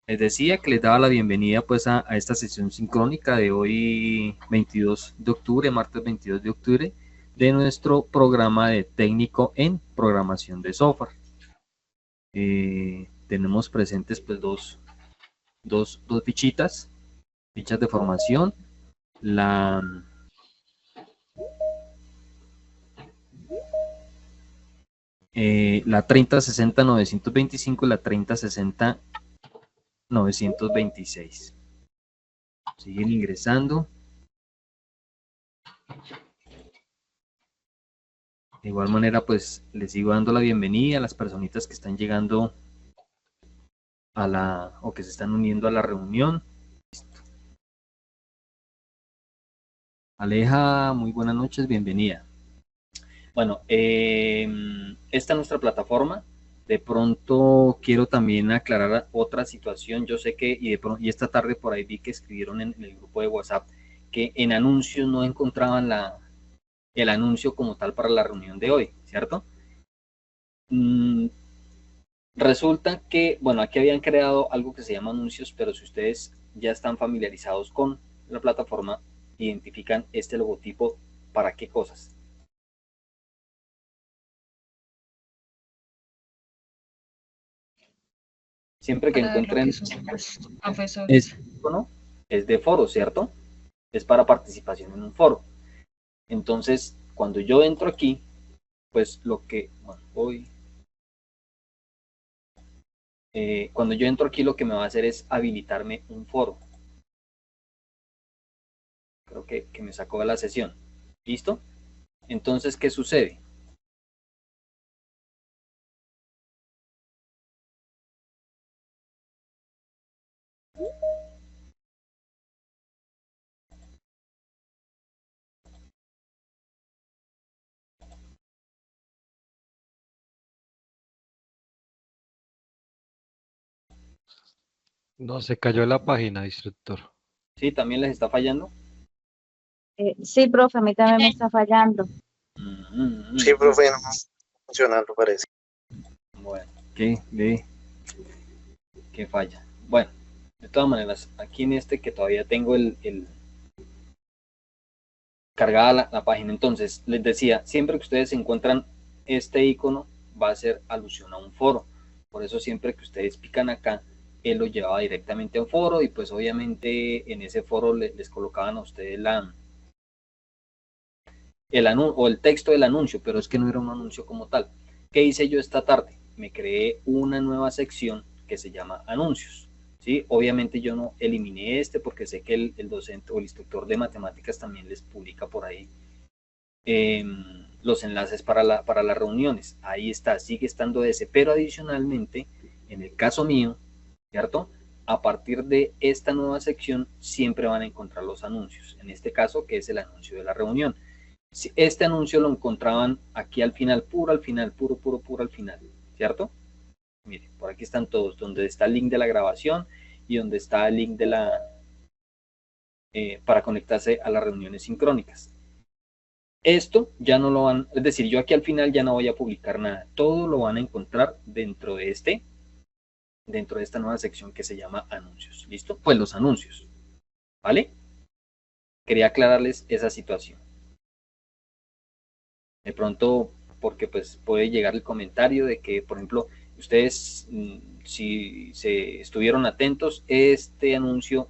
Les decía que les daba la bienvenida pues a esta sesión sincrónica de hoy 22 de octubre, martes 22 de octubre, de nuestro programa de técnico en programación de software. Tenemos presentes pues dos fichas de formación, la la 3060-925 y la 3060-926. Siguen ingresando. De igual manera, pues les sigo dando la bienvenida a las personitas que están llegando o que se están uniendo a la reunión. Listo. Aleja, muy buenas noches, bienvenida. Bueno, esta es nuestra plataforma. De pronto quiero también aclarar otra situación. Yo sé que, y esta tarde por ahí vi que escribieron en el grupo de WhatsApp que en anuncios no encontraban el anuncio como tal para la reunión de hoy, ¿cierto? Resulta que, bueno, aquí habían creado algo que se llama anuncios, pero si ustedes ya están familiarizados con la plataforma, identifican este logotipo para qué cosas. Siempre que Para ver lo que encuentren son los profesores. este icono, es de foro, ¿cierto? Es para participación en un foro. Entonces, cuando yo entro aquí, pues cuando yo entro aquí lo que me va a hacer es habilitarme un foro. Creo que me sacó de la sesión. ¿Listo? Entonces, ¿qué sucede? No, se cayó la página, instructor. ¿Sí? ¿También les está fallando? Sí, profe, a mí también me está fallando. Sí, profe, no funcionando parece. Bueno, ¿qué falla? Bueno, de todas maneras, aquí en este que todavía tengo cargada la página, entonces les decía, siempre que ustedes encuentran este icono va a ser alusión a un foro. Por eso siempre que ustedes pican acá, él lo llevaba directamente a un foro y pues obviamente en ese foro les colocaban a ustedes el texto del anuncio, pero es que no era un anuncio como tal. ¿Qué hice yo esta tarde? Me creé una nueva sección que se llama anuncios. ¿Sí? Obviamente yo no eliminé porque sé que el docente o el instructor de matemáticas también les publica por ahí los enlaces para las reuniones. Ahí está, sigue estando ese, pero adicionalmente, en el caso mío, ¿cierto? A partir de esta nueva sección siempre van a encontrar los anuncios. En este caso, que es el anuncio de la reunión. Este anuncio lo encontraban aquí al final, puro al final, puro al final, ¿cierto? Miren, por aquí están todos, donde está el link de la grabación y donde está el link para conectarse a las reuniones sincrónicas. Esto ya no lo van, es decir, yo aquí al final ya no voy a publicar nada, todo lo van a encontrar dentro de esta nueva sección que se llama anuncios, ¿listo? Pues los anuncios, ¿vale? Quería aclararles esa situación. De pronto, porque pues puede llegar el comentario de que, por ejemplo, ustedes, si se estuvieron atentos, este anuncio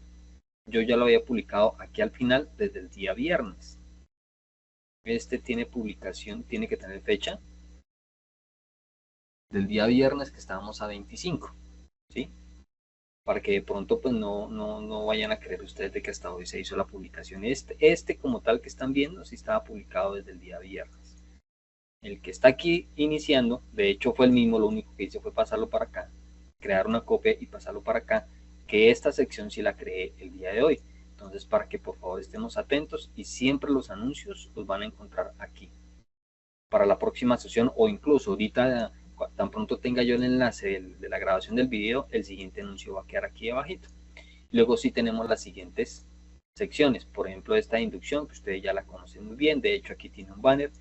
yo ya lo había publicado aquí al final desde el día viernes. Este tiene publicación, tiene que tener fecha del día viernes que estábamos a 25, ¿sí? Para que de pronto pues no vayan a creer ustedes de que hasta hoy se hizo la publicación. Este como tal que están viendo sí estaba publicado desde el día viernes. El que está aquí iniciando, de hecho fue el mismo, lo único que hice fue pasarlo para acá, crear una copia y pasarlo para acá, que esta sección sí la creé el día de hoy. Entonces para que por favor estemos atentos y siempre los anuncios los van a encontrar aquí. Para la próxima sesión o incluso ahorita tan pronto tenga yo el enlace de la grabación del video, el siguiente anuncio va a quedar aquí abajito. Luego sí tenemos las siguientes secciones, por ejemplo esta inducción que ustedes ya la conocen muy bien, de hecho aquí tiene un banner.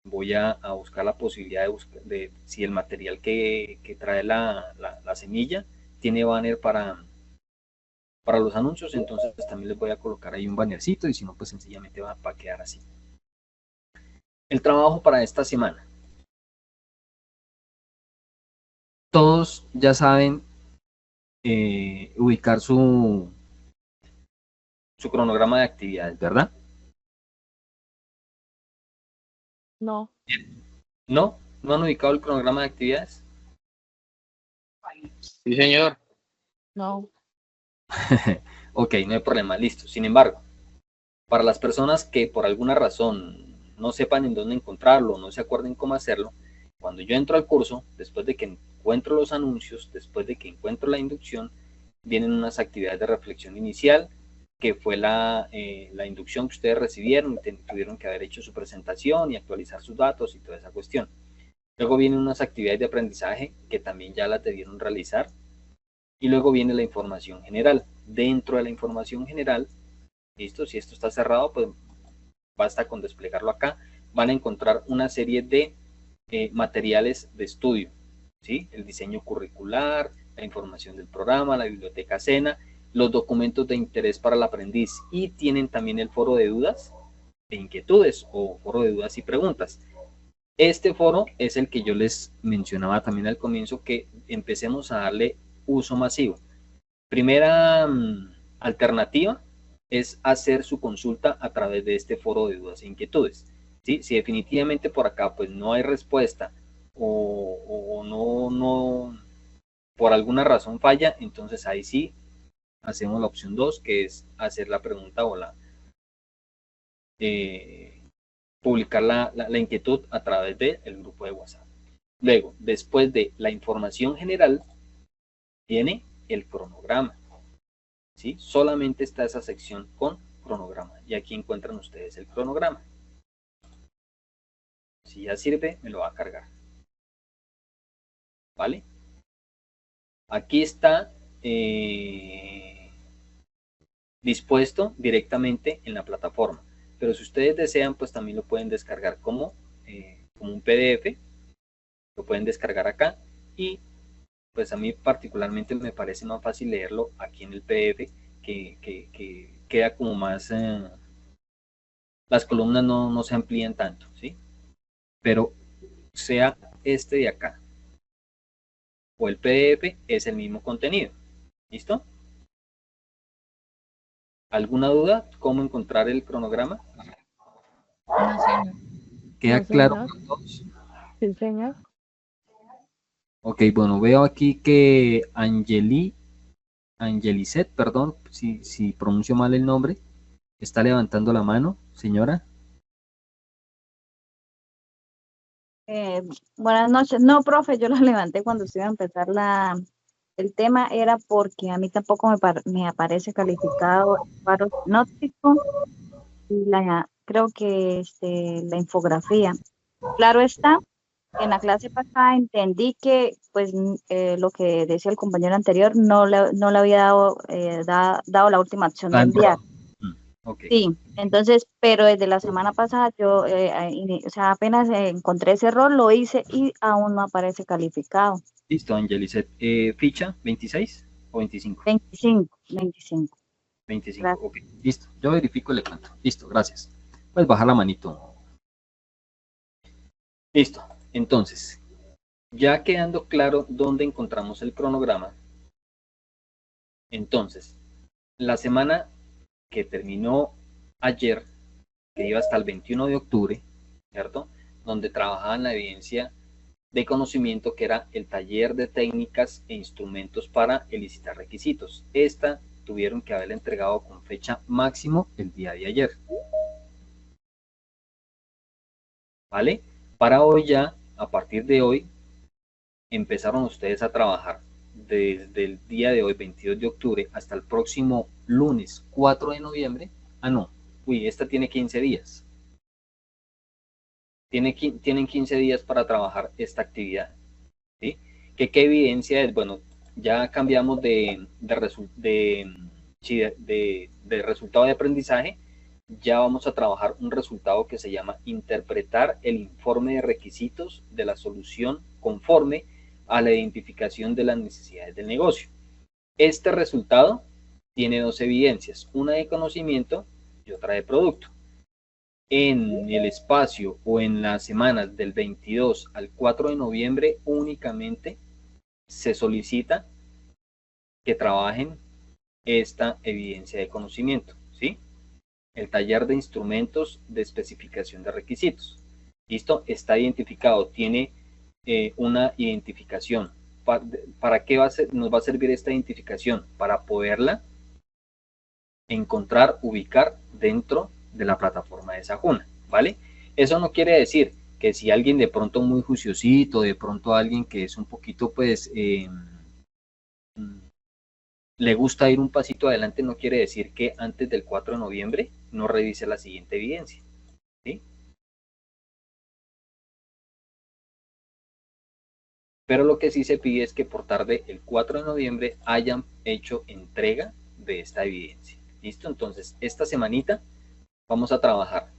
Voy a buscar la posibilidad de si el material que trae la semilla tiene banner para los anuncios, entonces pues, también les voy a colocar ahí un bannercito y si no, pues sencillamente va a quedar así. El trabajo para esta semana. Todos ya saben ubicar su cronograma de actividades, ¿verdad? No. ¿No? ¿No han ubicado el cronograma de actividades? Sí, señor. No. Ok, no hay problema, listo. Sin embargo, para las personas que por alguna razón no sepan en dónde encontrarlo, no se acuerden cómo hacerlo, cuando yo entro al curso, después de que encuentro los anuncios, después de que encuentro la inducción, vienen unas actividades de reflexión inicial, que fue la inducción que ustedes recibieron, tuvieron que haber hecho su presentación y actualizar sus datos y toda esa cuestión. Luego vienen unas actividades de aprendizaje que también ya las debieron realizar. Y luego viene la información general. Dentro de la información general, listo, si esto está cerrado, pues basta con desplegarlo acá. Van a encontrar una serie de materiales de estudio, ¿sí? El diseño curricular, la información del programa, la biblioteca SENA, los documentos de interés para el aprendiz y tienen también el foro de dudas e inquietudes o foro de dudas y preguntas. Este foro es el que yo les mencionaba también al comienzo, que empecemos a darle uso masivo. Primera alternativa es hacer su consulta a través de este foro de dudas e inquietudes. ¿Sí? Si definitivamente por acá pues no hay respuesta o no por alguna razón falla, entonces ahí sí hacemos la opción 2, que es hacer la pregunta o publicar la inquietud a través del grupo de WhatsApp. Luego, después de la información general, viene el cronograma. ¿Sí? Solamente está esa sección con cronograma. Y aquí encuentran ustedes el cronograma. Si ya sirve, me lo va a cargar. ¿Vale? Aquí está dispuesto directamente en la plataforma. Pero si ustedes desean, pues también lo pueden descargar como un PDF. Lo pueden descargar acá. Y pues a mí particularmente me parece más fácil leerlo aquí en el PDF, que queda como más... las columnas no se amplían tanto, ¿sí? Pero sea este de acá o el PDF, es el mismo contenido. ¿Listo? ¿Alguna duda? ¿Cómo encontrar el cronograma? No, señor. ¿Queda No, claro señor. para todos? Sí, señor. Ok, bueno, veo aquí que Angelicet, perdón, si pronuncio mal el nombre, está levantando la mano, señora. Buenas noches. No, profe, yo la levanté cuando se iba a empezar el tema, era porque a mí tampoco me aparece calificado el paro sinóptico y creo que la infografía. Claro está, en la clase pasada entendí que pues lo que decía el compañero anterior no le había dado la última opción de enviar. Ok. Sí, entonces, pero desde la semana pasada yo, o sea, apenas encontré ese error, lo hice y aún no aparece calificado. Listo, Angelicet. ¿Ficha 26 o 25? 25, 25. 25, Gracias. ok. Listo, yo verifico y le cuento. Listo, gracias. Pues baja la manito. Listo, entonces, ya quedando claro dónde encontramos el cronograma, entonces, la semana que terminó ayer, que iba hasta el 21 de octubre, ¿cierto? Donde trabajaban la evidencia de conocimiento, que era el taller de técnicas e instrumentos para elicitar requisitos. Esta tuvieron que haberla entregado con fecha máximo el día de ayer. ¿Vale? Para hoy ya, a partir de hoy, empezaron ustedes a trabajar desde el día de hoy, 22 de octubre, hasta el próximo lunes 4 de noviembre. Ah, no. Uy, esta tiene 15 días. Tienen 15 días para trabajar esta actividad. ¿Sí? ¿Qué evidencia es? Bueno, ya cambiamos de resultado de aprendizaje. Ya vamos a trabajar un resultado que se llama interpretar el informe de requisitos de la solución conforme a la identificación de las necesidades del negocio. Este resultado tiene dos evidencias, una de conocimiento y otra de producto. En el espacio o en las semanas del 22 al 4 de noviembre únicamente se solicita que trabajen esta evidencia de conocimiento, ¿sí? El taller de instrumentos de especificación de requisitos. ¿Listo? Está identificado, tiene una identificación. ¿Para qué nos va a servir esta identificación? Para poderla encontrar, ubicar dentro de la plataforma de Sajuna, ¿vale? Eso no quiere decir que si alguien de pronto muy juiciosito, de pronto alguien que es un poquito, pues, le gusta ir un pasito adelante, no quiere decir que antes del 4 de noviembre no revise la siguiente evidencia, ¿sí? Pero lo que sí se pide es que por tarde el 4 de noviembre hayan hecho entrega de esta evidencia. ¿Listo? Entonces, esta semanita vamos a trabajar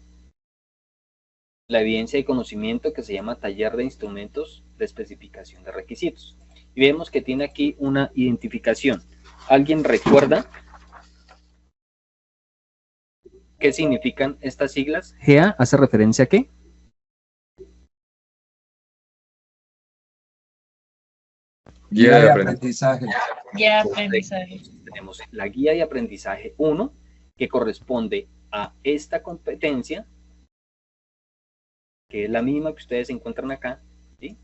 la evidencia de conocimiento que se llama taller de instrumentos de especificación de requisitos. Y vemos que tiene aquí una identificación. ¿Alguien recuerda qué significan estas siglas? GA hace referencia a ¿qué? Guía de aprendizaje. Ya aprendizaje. Tenemos la guía de aprendizaje 1, que corresponde a esta competencia, que es la misma que ustedes encuentran acá, ¿sí?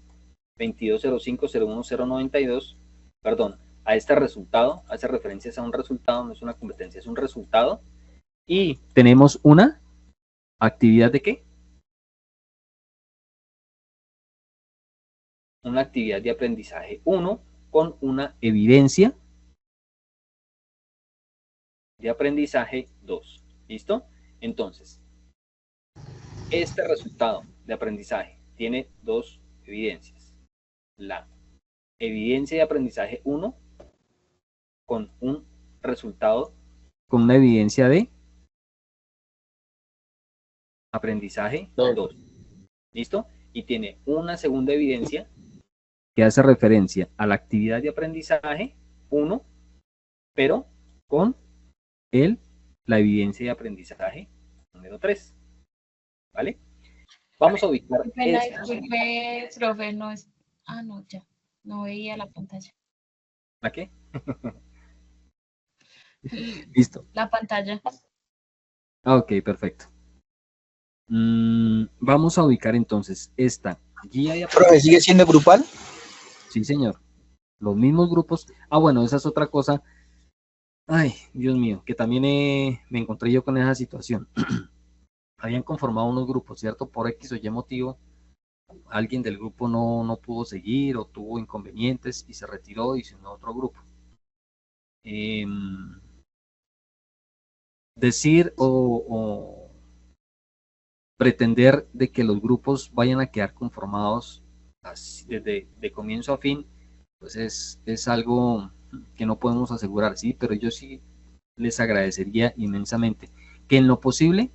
2205-01092, perdón, a este resultado, hace referencias a un resultado, no es una competencia, es un resultado, y tenemos una actividad de ¿qué? Una actividad de aprendizaje 1 con una evidencia de aprendizaje 2. ¿Listo? Entonces, este resultado de aprendizaje tiene dos evidencias. La evidencia de aprendizaje 1 con un resultado, con una evidencia de aprendizaje 2. ¿Listo? Y tiene una segunda evidencia que hace referencia a la actividad de aprendizaje 1, pero con la evidencia de aprendizaje número 3. ¿Vale? Vamos a ubicar Disculpe, profe, no es... Ah, no, ya. No veía la pantalla. ¿La qué? Listo. La pantalla. Ok, perfecto. Vamos a ubicar entonces esta guía de aprendizaje. ¿Profe, sigue siendo grupal? Sí, señor. Los mismos grupos. Ah, bueno, esa es otra cosa. Ay, Dios mío, que también me encontré yo con esa situación. Habían conformado unos grupos, ¿cierto? Por X o Y motivo, alguien del grupo no pudo seguir o tuvo inconvenientes y se retiró y se unió a otro grupo. Decir o pretender de que los grupos vayan a quedar conformados así, desde de comienzo a fin, pues es algo que no podemos asegurar, ¿sí? Pero yo sí les agradecería inmensamente que en lo posible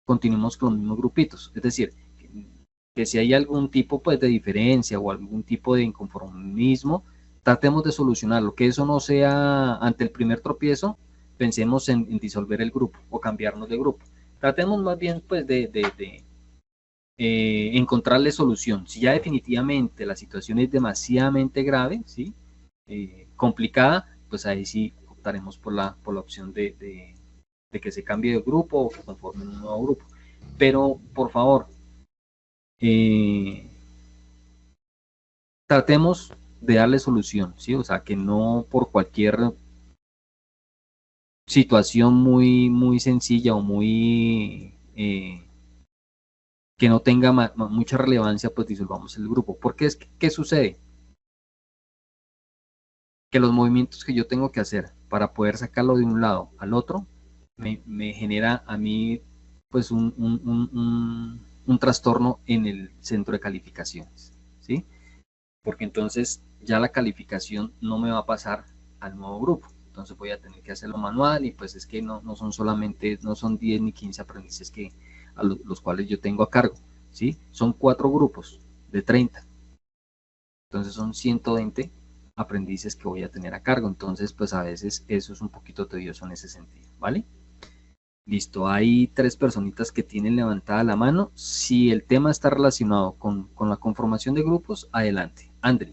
continuemos con los mismos grupitos, es decir, que si hay algún tipo pues de diferencia o algún tipo de inconformismo, tratemos de solucionarlo, que eso no sea ante el primer tropiezo, pensemos en disolver el grupo o cambiarnos de grupo. Tratemos más bien pues de encontrarle solución. Si ya definitivamente la situación es demasiadamente grave, ¿sí? Complicada, pues ahí sí optaremos por la opción de que se cambie de grupo o que conformen un nuevo grupo. Pero, por favor, tratemos de darle solución, ¿sí? O sea, que no por cualquier situación muy sencilla o muy que no tenga mucha relevancia, pues disolvamos el grupo. Porque es que, ¿qué sucede? Que los movimientos que yo tengo que hacer para poder sacarlo de un lado al otro me genera a mí pues un trastorno en el centro de calificaciones, ¿sí? Porque entonces ya la calificación no me va a pasar al nuevo grupo, entonces voy a tener que hacerlo manual y pues es que no son solamente, no son 10 ni 15 aprendices que a los cuales yo tengo a cargo, ¿sí? Son 4 grupos de 30, entonces son 120 aprendices que voy a tener a cargo. Entonces, pues a veces eso es un poquito tedioso en ese sentido, ¿vale? Listo, hay 3 personitas que tienen levantada la mano. Si el tema está relacionado con la conformación de grupos, adelante. Andri.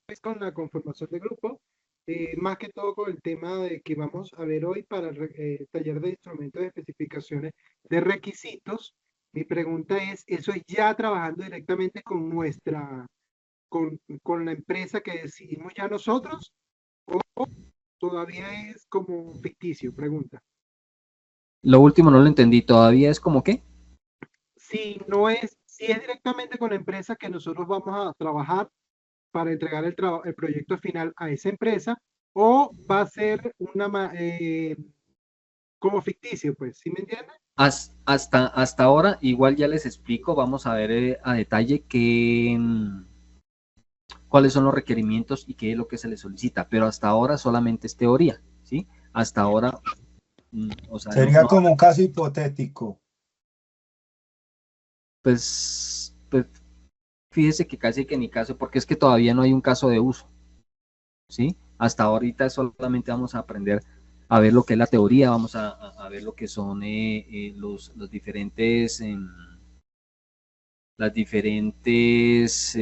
Pues con la conformación de grupo, más que todo con el tema de que vamos a ver hoy para el taller de instrumentos de especificaciones de requisitos. Mi pregunta es, ¿eso es ya trabajando directamente con con la empresa que decidimos ya nosotros o todavía es como ficticio? Pregunta. Lo último no lo entendí, ¿todavía es como qué? Si es directamente con la empresa que nosotros vamos a trabajar para entregar el proyecto final a esa empresa, o va a ser como ficticio, pues, ¿sí me entienden? Hasta ahora, igual ya les explico, vamos a ver a detalle cuáles son los requerimientos y qué es lo que se les solicita, pero hasta ahora solamente es teoría, ¿sí? Hasta ahora, o sea, sería como un caso hipotético. Pues fíjese que casi que ni caso, porque es que todavía no hay un caso de uso, ¿sí? Hasta ahorita solamente vamos a aprender a ver lo que es la teoría, vamos a ver lo que son los diferentes, las diferentes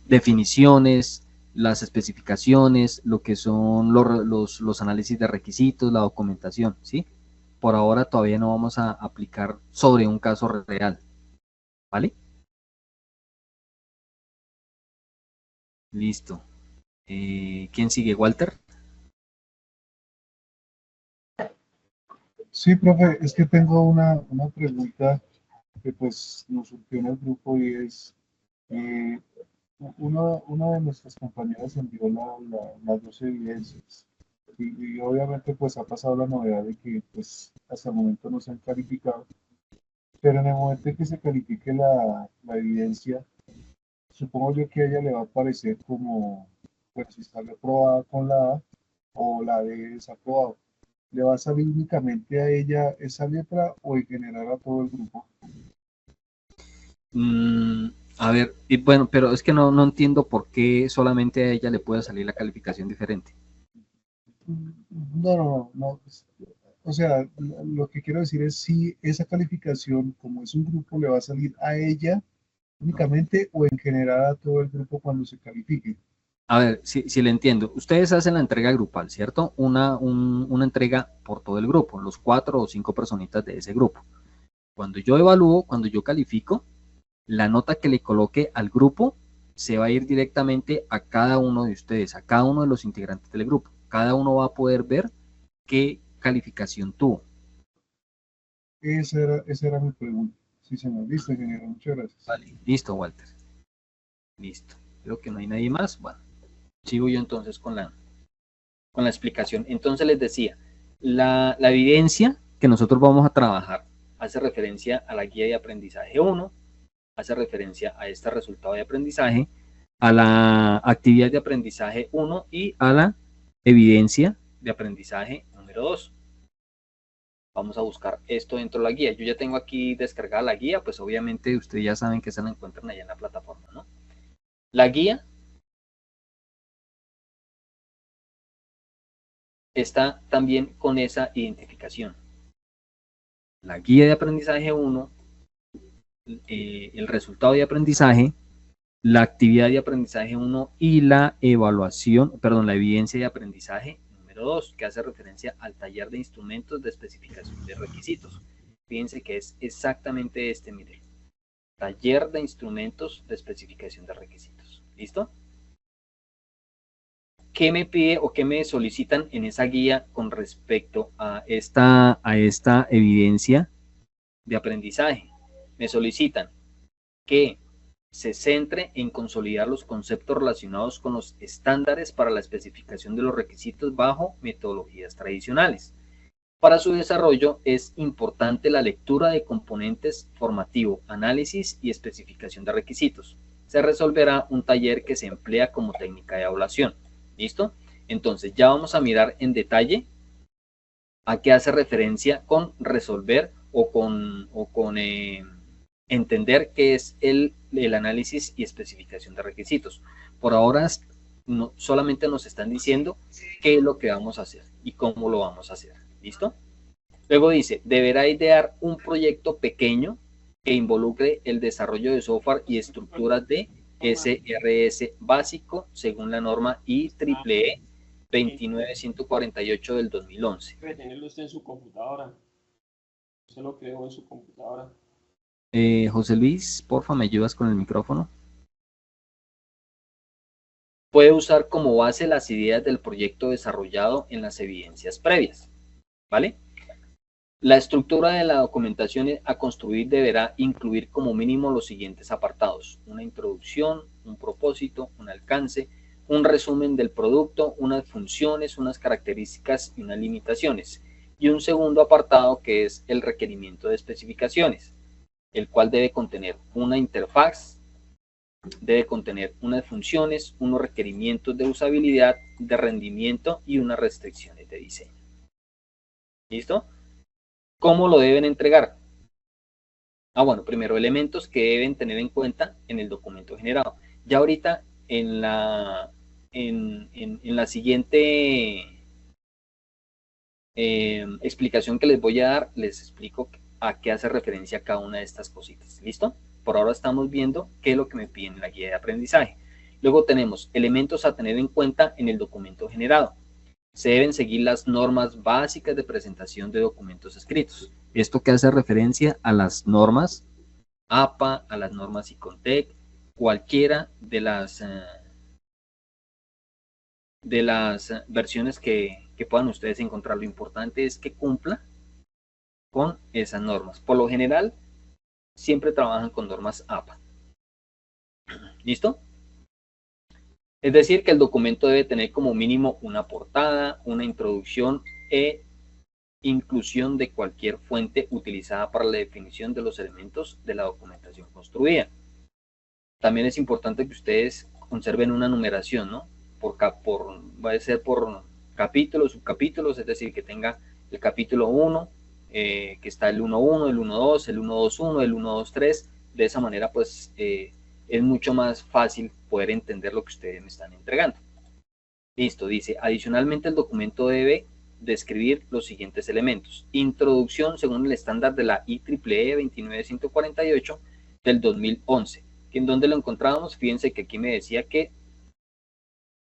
definiciones, las especificaciones, lo que son los análisis de requisitos, la documentación, ¿sí? Por ahora todavía no vamos a aplicar sobre un caso real, ¿vale? Listo. ¿Quién sigue? ¿Walter? Sí, profe, es que tengo una pregunta que pues nos surgió en el grupo y es, una de nuestras compañeras envió las 2 evidencias y obviamente pues ha pasado la novedad de que pues hasta el momento no se han calificado, pero en el momento en que se califique la evidencia, supongo yo que a ella le va a aparecer como, pues si está reprobada con la A o la de desaprobado. ¿Le va a salir únicamente a ella esa letra o en general a todo el grupo? A ver, y bueno, pero es que no entiendo por qué solamente a ella le puede salir la calificación diferente. No. O sea, lo que quiero decir es si esa calificación, como es un grupo, le va a salir a ella únicamente o en general a todo el grupo cuando se califique. A ver, si le entiendo. Ustedes hacen la entrega grupal, ¿cierto? Una entrega por todo el grupo, los 4 o 5 personitas de ese grupo. Cuando yo evalúo, cuando yo califico, la nota que le coloque al grupo se va a ir directamente a cada uno de ustedes, a cada uno de los integrantes del grupo. Cada uno va a poder ver qué calificación tuvo. Esa era mi pregunta. Sí, señor. Listo, ingeniero. Muchas gracias. Vale, listo, Walter. Listo. Creo que no hay nadie más. Bueno, sigo yo entonces con la explicación. Entonces les decía, la evidencia que nosotros vamos a trabajar hace referencia a la guía de aprendizaje 1, hace referencia a este resultado de aprendizaje, a la actividad de aprendizaje 1 y a la evidencia de aprendizaje número 2. Vamos a buscar esto dentro de la guía. Yo ya tengo aquí descargada la guía, pues obviamente ustedes ya saben que se la encuentran allá en la plataforma, ¿no? La guía está también con esa identificación. La guía de aprendizaje 1, el resultado de aprendizaje, la actividad de aprendizaje 1 y la evaluación, perdón, la evidencia de aprendizaje número 2, que hace referencia al taller de instrumentos de especificación de requisitos. Fíjense que es exactamente este, miren. Taller de instrumentos de especificación de requisitos. ¿Listo? ¿Qué me pide o qué me solicitan en esa guía con respecto a esta evidencia de aprendizaje? Me solicitan que se centre en consolidar los conceptos relacionados con los estándares para la especificación de los requisitos bajo metodologías tradicionales. Para su desarrollo es importante la lectura de componentes formativo, análisis y especificación de requisitos. Se resolverá un taller que se emplea como técnica de evaluación. ¿Listo? Entonces ya vamos a mirar en detalle a qué hace referencia con resolver entender qué es el análisis y especificación de requisitos. Por ahora no, solamente nos están diciendo qué es lo que vamos a hacer y cómo lo vamos a hacer. ¿Listo? Luego dice, deberá idear un proyecto pequeño que involucre el desarrollo de software y estructuras de SRS básico según la norma IEEE 29148 del 2011. Debe tenerlo usted en su computadora. Usted lo creó en su computadora. José Luis, porfa, ¿me ayudas con el micrófono? Puede usar como base las ideas del proyecto desarrollado en las evidencias previas, ¿vale? La estructura de la documentación a construir deberá incluir como mínimo los siguientes apartados: una introducción, un propósito, un alcance, un resumen del producto, unas funciones, unas características y unas limitaciones, y un segundo apartado que es el requerimiento de especificaciones, el cual debe contener una interfaz, debe contener unas funciones, unos requerimientos de usabilidad, de rendimiento y unas restricciones de diseño. ¿Listo? ¿Cómo lo deben entregar? Bueno, primero, elementos que deben tener en cuenta en el documento generado. Ya ahorita en la siguiente explicación que les voy a dar, les explico a qué hace referencia cada una de estas cositas. ¿Listo? Por ahora estamos viendo qué es lo que me piden en la guía de aprendizaje. Luego tenemos elementos a tener en cuenta en el documento generado. Se deben seguir las normas básicas de presentación de documentos escritos. Esto que hace referencia a las normas APA, a las normas ICONTEC, cualquiera de las versiones que puedan ustedes encontrar. Lo importante es que cumpla con esas normas. Por lo general, siempre trabajan con normas APA. ¿Listo? Es decir, que el documento debe tener como mínimo una portada, una introducción e inclusión de cualquier fuente utilizada para la definición de los elementos de la documentación construida. También es importante que ustedes conserven una numeración, ¿no? Va a ser por capítulos, subcapítulos, es decir, que tenga el capítulo 1, que está el 1.1, el 1.2, el 1.2.1, el 1.2.3. De esa manera, pues, es mucho más fácil poder entender lo que ustedes me están entregando. Listo, dice, adicionalmente el documento debe describir los siguientes elementos. Introducción según el estándar de la IEEE 29148 del 2011. ¿En dónde lo encontramos? Fíjense que aquí me decía que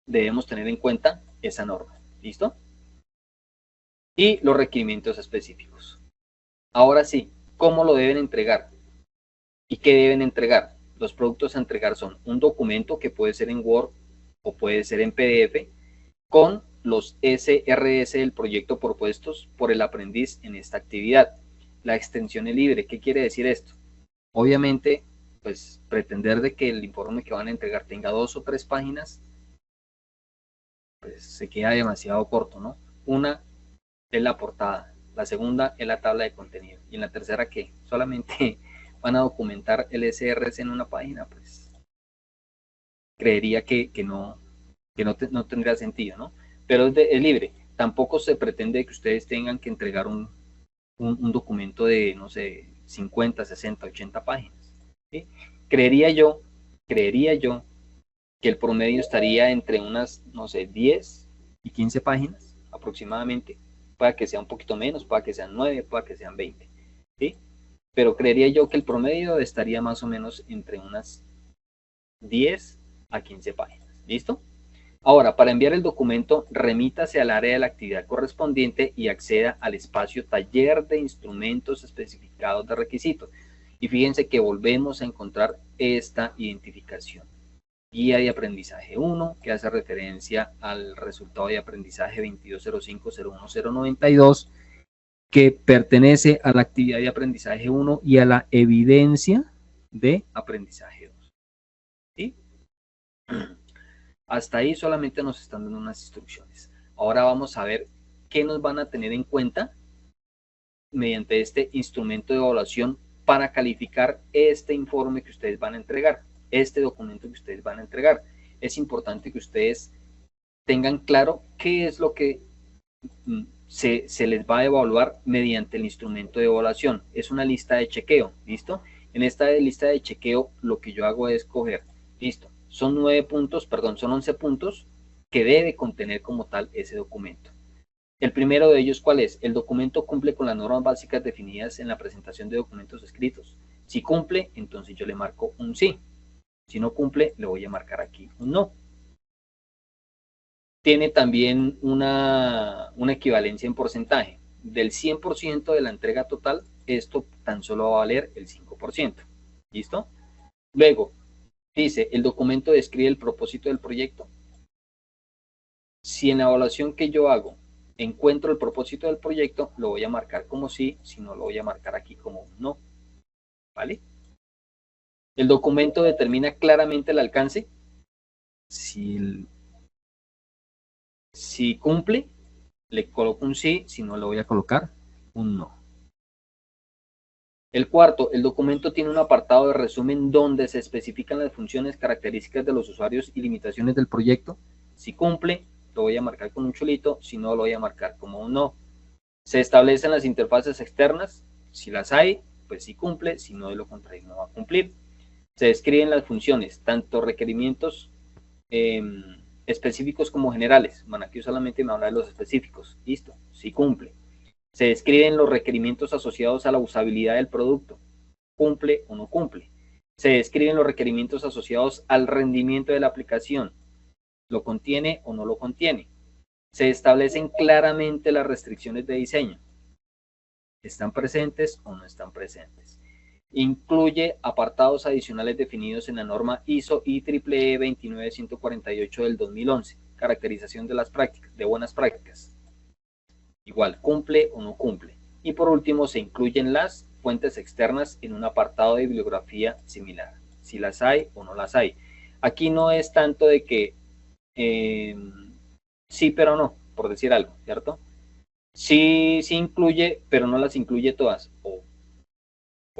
debemos tener en cuenta esa norma. ¿Listo? Y los requerimientos específicos. Ahora sí, ¿cómo lo deben entregar? ¿Y qué deben entregar? Los productos a entregar son un documento que puede ser en Word o puede ser en PDF con los SRS del proyecto propuestos por el aprendiz en esta actividad. La extensión es libre. ¿Qué quiere decir esto? Obviamente, pues pretender de que el informe que van a entregar tenga 2 o 3 páginas, pues se queda demasiado corto, ¿no? Una es la portada, la segunda es la tabla de contenido, y en la tercera, ¿qué? Solamente van a documentar el SRS en una página, pues creería que no tendría sentido, ¿no? Pero es libre. Tampoco se pretende que ustedes tengan que entregar un documento de, no sé, 50, 60, 80 páginas. ¿Sí? Creería yo que el promedio estaría entre unas, no sé, 10 y 15 páginas aproximadamente. Puede que sea un poquito menos, puede que sean 9, puede que sean 20. ¿Sí? Pero creería yo que el promedio estaría más o menos entre unas 10 a 15 páginas. ¿Listo? Ahora, para enviar el documento, remítase al área de la actividad correspondiente y acceda al espacio taller de instrumentos especificados de requisitos. Y fíjense que volvemos a encontrar esta identificación. Guía de aprendizaje 1, que hace referencia al resultado de aprendizaje 2205-01092, que pertenece a la actividad de aprendizaje 1 y a la evidencia de aprendizaje 2. ¿Sí? Hasta ahí solamente nos están dando unas instrucciones. Ahora vamos a ver qué nos van a tener en cuenta mediante este instrumento de evaluación para calificar este informe que ustedes van a entregar, este documento que ustedes van a entregar. Es importante que ustedes tengan claro qué es lo que se les va a evaluar mediante el instrumento de evaluación. Es una lista de chequeo, ¿listo? En esta lista de chequeo lo que yo hago es coger, listo, son 9 puntos, perdón, son 11 puntos que debe contener como tal ese documento. El primero de ellos, ¿cuál es? El documento cumple con las normas básicas definidas en la presentación de documentos escritos. Si cumple, entonces yo le marco un sí. Si no cumple, le voy a marcar aquí un no. Tiene también una equivalencia en porcentaje. Del 100% de la entrega total, esto tan solo va a valer el 5%. ¿Listo? Luego, dice, el documento describe el propósito del proyecto. Si en la evaluación que yo hago encuentro el propósito del proyecto, lo voy a marcar como sí, si no lo voy a marcar aquí como no. ¿Vale? El documento determina claramente el alcance. Si cumple, le coloco un sí, si no le voy a colocar un no. El cuarto, el documento tiene un apartado de resumen donde se especifican las funciones, características de los usuarios y limitaciones del proyecto. Si cumple, lo voy a marcar con un chulito, si no lo voy a marcar como un no. Se establecen las interfaces externas, si las hay, pues sí cumple, si no de lo contrario no va a cumplir. Se describen las funciones, tanto requerimientos específicos como generales. Bueno, aquí solamente me habla de los específicos, listo, sí cumple. Se describen los requerimientos asociados a la usabilidad del producto, cumple o no cumple. Se describen los requerimientos asociados al rendimiento de la aplicación, ¿lo contiene o no lo contiene? Se establecen claramente las restricciones de diseño, ¿están presentes o no están presentes? Incluye apartados adicionales definidos en la norma ISO IEEE 29148 del 2011, caracterización de las prácticas, de buenas prácticas. Igual, cumple o no cumple. Y por último, se incluyen las fuentes externas en un apartado de bibliografía similar, si las hay o no las hay. Aquí no es tanto de que sí pero no, por decir algo, ¿cierto? Sí incluye, pero no las incluye todas, o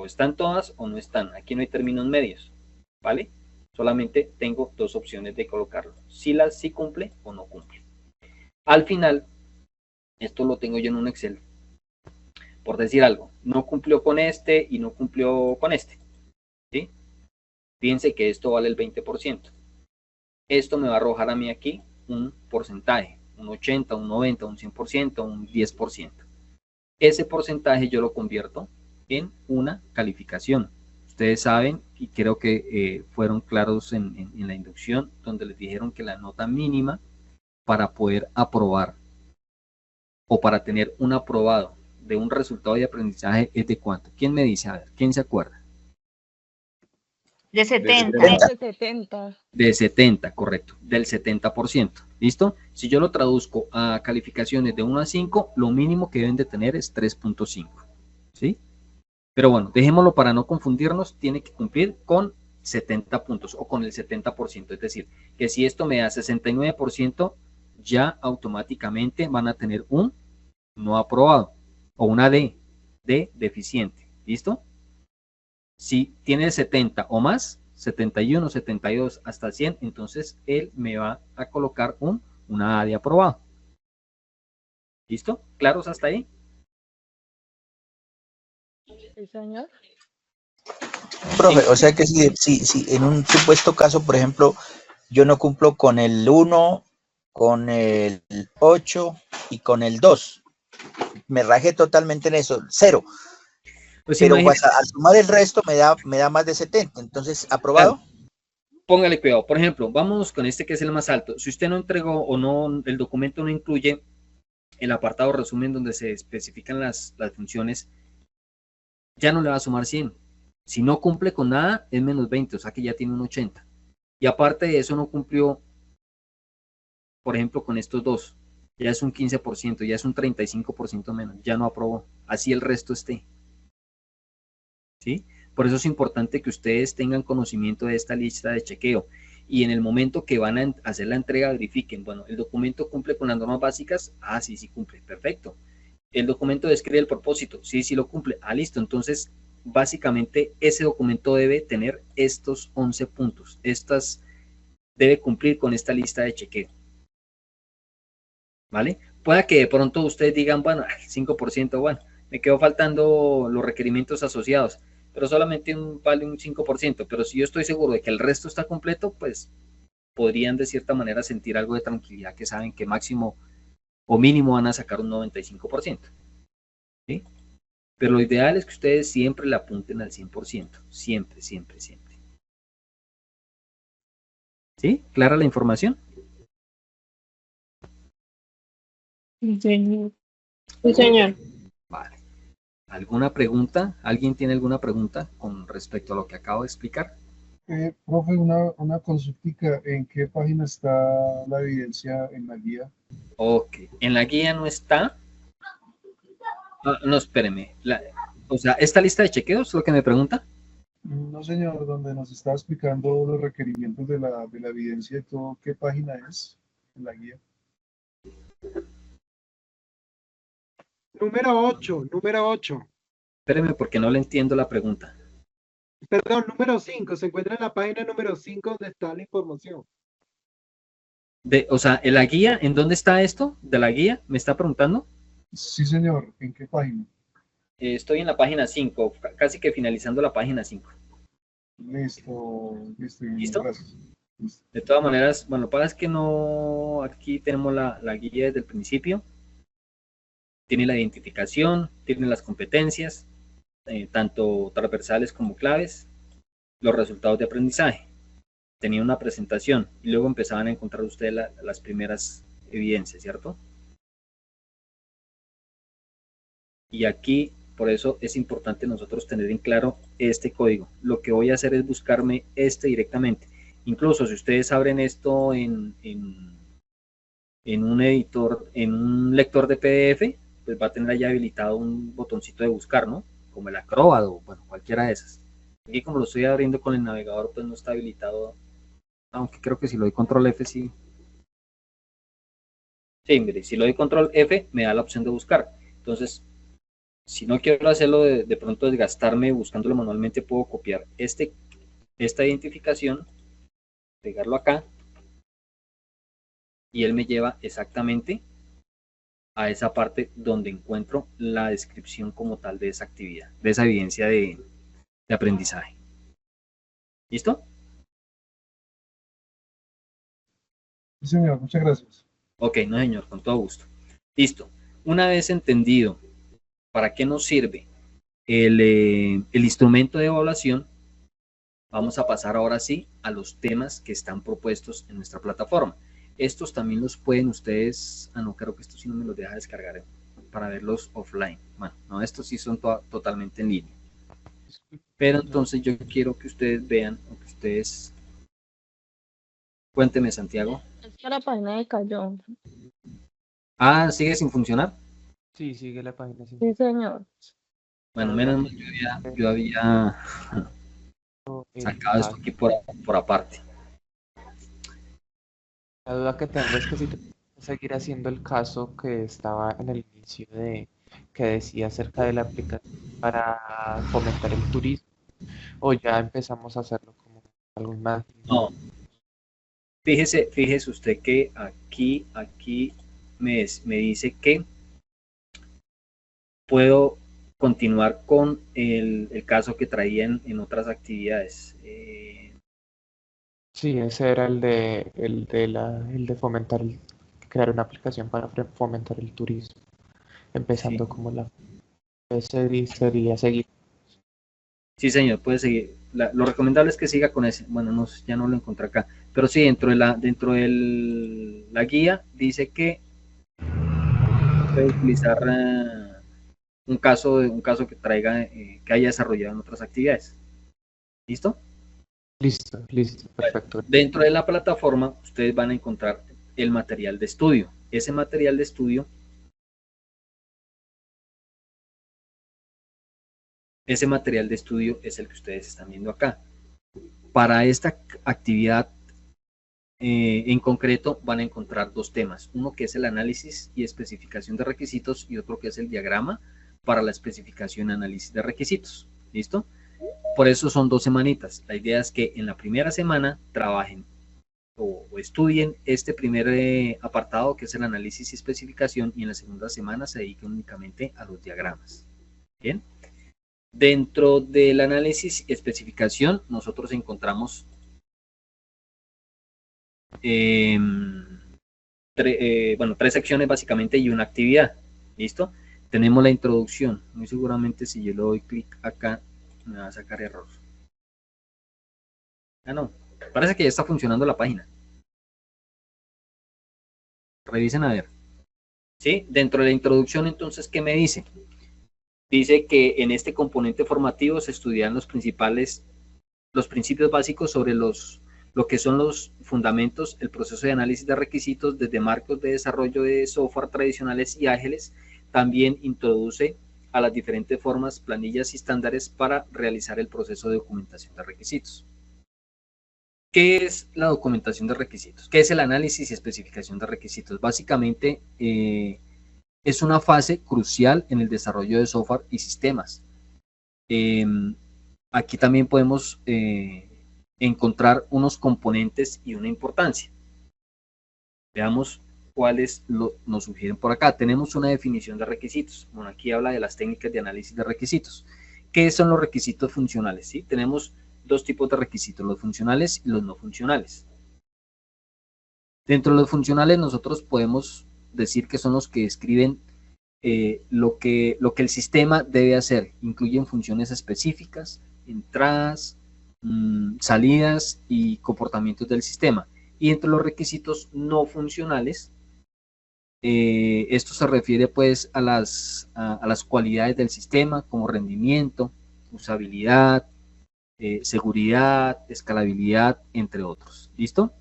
están todas o no están. Aquí no hay términos medios, ¿vale? Solamente tengo dos opciones de colocarlo, si cumple o no cumple. Al final, esto lo tengo yo en un Excel, por decir algo, no cumplió con este y no cumplió con este, ¿sí? Fíjense que esto vale el 20%. Esto me va a arrojar a mí aquí un porcentaje, un 80, un 90, un 100%, un 10%. Ese porcentaje yo lo convierto en una calificación. Ustedes saben, y creo que fueron claros en la inducción, donde les dijeron que la nota mínima para poder aprobar o para tener un aprobado de un resultado de aprendizaje es de ¿cuánto? ¿Quién me dice? A ver, ¿quién se acuerda? De 70. De 70. De 70, correcto, del 70%, ¿listo? Si yo lo traduzco a calificaciones de 1 a 5, lo mínimo que deben de tener es 3.5, ¿sí? Pero bueno, dejémoslo para no confundirnos, tiene que cumplir con 70 puntos o con el 70%, es decir, que si esto me da 69%, ya automáticamente van a tener un no aprobado o una D, de deficiente, ¿listo? Si tiene 70 o más, 71, 72 hasta 100, entonces él me va a colocar una A de aprobado. ¿Listo? ¿Claros hasta ahí? Sí, señor. Profe, o sea que si en un supuesto caso, por ejemplo, yo no cumplo con el 1, con el 8 y con el 2, me rajé totalmente en eso, 0. Pues pero pues, al sumar el resto me da más de 70, entonces, ¿aprobado? Claro. Póngale cuidado, por ejemplo, vamos con este que es el más alto. Si usted no entregó o no, el documento no incluye el apartado resumen donde se especifican las funciones, ya no le va a sumar 100. Si no cumple con nada, es menos 20, o sea que ya tiene un 80. Y aparte de eso no cumplió, por ejemplo, con estos dos, ya es un 15%, ya es un 35% menos, ya no aprobó, así el resto esté. ¿Sí? Por eso es importante que ustedes tengan conocimiento de esta lista de chequeo y en el momento que van a hacer la entrega verifiquen, bueno, el documento cumple con las normas básicas, sí cumple, perfecto. El documento describe el propósito, sí lo cumple, listo, entonces básicamente ese documento debe tener estos 11 puntos, debe cumplir con esta lista de chequeo, ¿vale? pueda que de pronto ustedes digan, bueno, 5%, bueno, me quedó faltando los requerimientos asociados, pero solamente vale un 5%, pero si yo estoy seguro de que el resto está completo, pues podrían de cierta manera sentir algo de tranquilidad, que saben que máximo o mínimo van a sacar un 95%, ¿sí? Pero lo ideal es que ustedes siempre le apunten al 100%, siempre, siempre, siempre. ¿Sí? ¿Clara la información? Sí, señor. Sí, señor. Vale. ¿Alguna pregunta? ¿Alguien tiene alguna pregunta con respecto a lo que acabo de explicar? Profe, una consultica, ¿en qué página está la evidencia en la guía? Ok, en la guía no está. No, espéreme. O sea, ¿esta lista de chequeos es lo que me pregunta? No, señor, donde nos está explicando los requerimientos de la evidencia y todo, ¿qué página es en la guía? Número 8, número 8. Espéreme porque no le entiendo la pregunta. Perdón, número 5. Se encuentra en la página número 5 donde está la información. O sea, ¿en la guía? ¿En dónde está esto? ¿De la guía? ¿Me está preguntando? Sí, señor. ¿En qué página? Estoy en la página 5, casi que finalizando la página 5. Listo, listo. ¿Listo? Gracias. Listo. De todas maneras, bueno, lo que pasa es que no, aquí tenemos la guía desde el principio. Tiene la identificación, tiene las competencias, tanto transversales como claves, los resultados de aprendizaje. Tenía una presentación y luego empezaban a encontrar ustedes las primeras evidencias, ¿cierto? Y aquí, por eso es importante nosotros tener en claro este código. Lo que voy a hacer es buscarme este directamente. Incluso si ustedes abren esto en un editor, en un lector de PDF, pues va a tener allá habilitado un botoncito de buscar, ¿no? Como el Acrobat o, bueno, cualquiera de esas. Aquí como lo estoy abriendo con el navegador, pues no está habilitado, aunque creo que si lo doy control F, sí. Sí, mire, si lo doy control F, me da la opción de buscar. Entonces, si no quiero hacerlo de pronto desgastarme buscándolo manualmente, puedo copiar esta identificación, pegarlo acá, y él me lleva exactamente a esa parte donde encuentro la descripción como tal de esa actividad, de esa evidencia de aprendizaje. ¿Listo? Sí, señor, muchas gracias. Ok, no señor, con todo gusto. Listo. Una vez entendido para qué nos sirve el instrumento de evaluación, vamos a pasar ahora sí a los temas que están propuestos en nuestra plataforma. Estos también los pueden ustedes, no, creo que estos sí no me los deja descargar para verlos offline. Bueno, no, estos sí son totalmente en línea. Pero entonces yo quiero que ustedes vean, o que ustedes... Cuénteme, Santiago. Es que la página de cayó. Ah, ¿sigue sin funcionar? Sí, sigue la página. Sí, Sí, señor. Bueno, menos mal, yo había sacado esto aquí por aparte. La duda que tengo es que si tengo que seguir haciendo el caso que estaba en el inicio que decía acerca de la aplicación para fomentar el turismo, o ya empezamos a hacerlo como algo más. No. Fíjese usted que aquí me dice que puedo continuar con el caso que traían en otras actividades. Sí, ese era el de fomentar, crear una aplicación para fomentar el turismo, empezando Sí. como ese sería seguir. Sí, señor, puede seguir. Lo recomendable es que siga con ese. Bueno, no, ya no lo encontré acá. Pero sí, dentro de la guía dice que puede utilizar un caso que traiga, que haya desarrollado en otras actividades. ¿Listo? Listo, perfecto. Dentro de la plataforma ustedes van a encontrar el material de estudio. Ese material de estudio es el que ustedes están viendo acá. Para esta actividad en concreto van a encontrar dos temas. Uno que es el análisis y especificación de requisitos y otro que es el diagrama para la especificación y análisis de requisitos. ¿Listo? Por eso son 2 semanitas. La idea es que en la primera semana trabajen o estudien este primer apartado, que es el análisis y especificación, y en la segunda semana se dediquen únicamente a los diagramas. Bien. Dentro del análisis y especificación, nosotros encontramos tres secciones básicamente y una actividad. ¿Listo? Tenemos la introducción. Muy seguramente si yo le doy clic acá, me va a sacar error. Ah, no. Parece que ya está funcionando la página. Revisen a ver. ¿Sí? Dentro de la introducción, entonces, ¿qué me dice? Dice que en este componente formativo se estudian los principios básicos sobre lo que son los fundamentos, el proceso de análisis de requisitos desde marcos de desarrollo de software tradicionales y ágiles. También introduce a las diferentes formas, planillas y estándares para realizar el proceso de documentación de requisitos. ¿Qué es la documentación de requisitos? ¿Qué es el análisis y especificación de requisitos? Básicamente es una fase crucial en el desarrollo de software y sistemas. Aquí también podemos encontrar unos componentes y una importancia. Veamos cuáles nos sugieren por acá. Tenemos una definición de requisitos. Bueno, aquí habla de las técnicas de análisis de requisitos. ¿Qué son los requisitos funcionales? ¿Sí? Tenemos dos tipos de requisitos, los funcionales y los no funcionales. Dentro de los funcionales nosotros podemos decir que son los que describen lo que el sistema debe hacer. Incluyen funciones específicas, entradas, salidas y comportamientos del sistema. Y entre los requisitos no funcionales, esto se refiere pues a las cualidades del sistema, como rendimiento, usabilidad, seguridad, escalabilidad, entre otros. ¿Listo?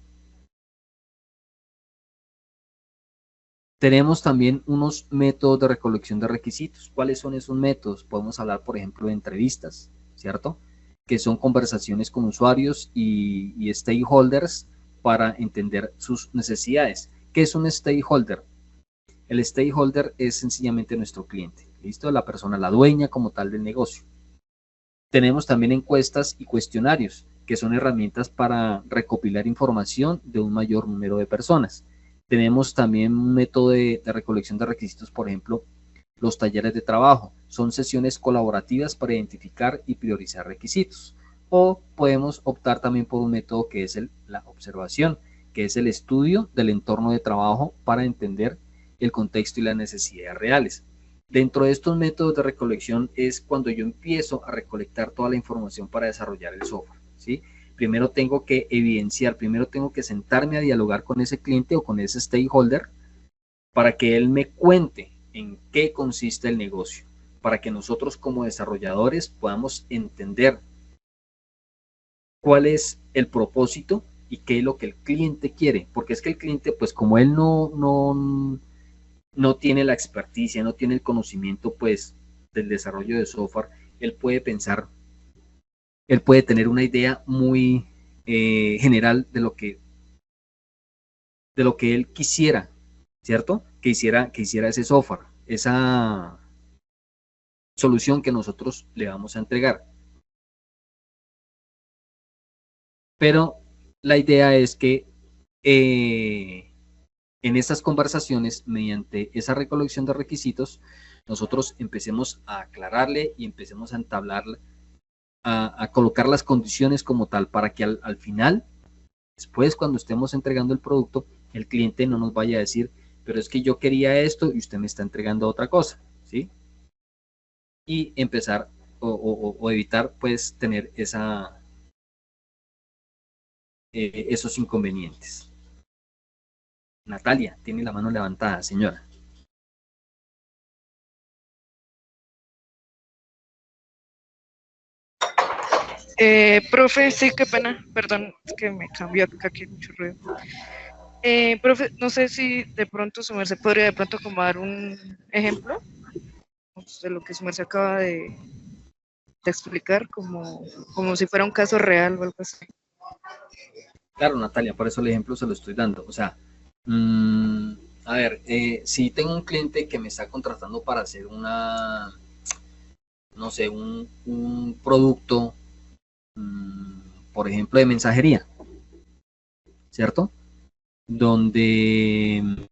Tenemos también unos métodos de recolección de requisitos. ¿Cuáles son esos métodos? Podemos hablar, por ejemplo, de entrevistas, ¿cierto? Que son conversaciones con usuarios y stakeholders para entender sus necesidades. ¿Qué es un stakeholder? El stakeholder es sencillamente nuestro cliente, ¿listo? La persona, la dueña como tal del negocio. Tenemos también encuestas y cuestionarios, que son herramientas para recopilar información de un mayor número de personas. Tenemos también un método de recolección de requisitos, por ejemplo, los talleres de trabajo. Son sesiones colaborativas para identificar y priorizar requisitos. O podemos optar también por un método que es la observación, que es el estudio del entorno de trabajo para entender el contexto y las necesidades reales. Dentro de estos métodos de recolección es cuando yo empiezo a recolectar toda la información para desarrollar el software, ¿sí? Primero tengo que evidenciar, primero tengo que sentarme a dialogar con ese cliente o con ese stakeholder para que él me cuente en qué consiste el negocio, para que nosotros como desarrolladores podamos entender cuál es el propósito y qué es lo que el cliente quiere, porque es que el cliente, pues como él no tiene la experticia, no tiene el conocimiento pues del desarrollo de software, él puede pensar, él puede tener una idea muy general de lo que él quisiera, ¿cierto? Que hiciera ese software, esa solución que nosotros le vamos a entregar. Pero la idea es que en estas conversaciones, mediante esa recolección de requisitos, nosotros empecemos a aclararle y empecemos a entablar, a colocar las condiciones como tal, para que al final, después cuando estemos entregando el producto, el cliente no nos vaya a decir, pero es que yo quería esto y usted me está entregando otra cosa, ¿sí? Y empezar o evitar pues tener esos inconvenientes. Natalia, tiene la mano levantada, señora. Profe, sí, qué pena, perdón, es que me cambió acá, aquí hay mucho ruido. Profe, no sé si de pronto su merced podría de pronto como dar un ejemplo de lo que su merced acaba de explicar, como si fuera un caso real o algo así. Claro, Natalia, por eso el ejemplo se lo estoy dando. O sea, a ver, si tengo un cliente que me está contratando para hacer no sé, un producto, por ejemplo, de mensajería, ¿cierto? Donde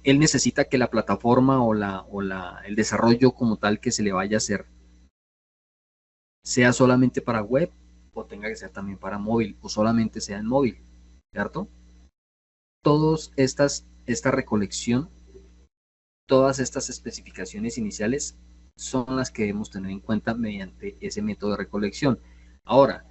él necesita que la plataforma o el desarrollo como tal que se le vaya a hacer sea solamente para web o tenga que ser también para móvil o solamente sea en móvil, ¿cierto? Todas esta recolección, todas estas especificaciones iniciales son las que debemos tener en cuenta mediante ese método de recolección. Ahora,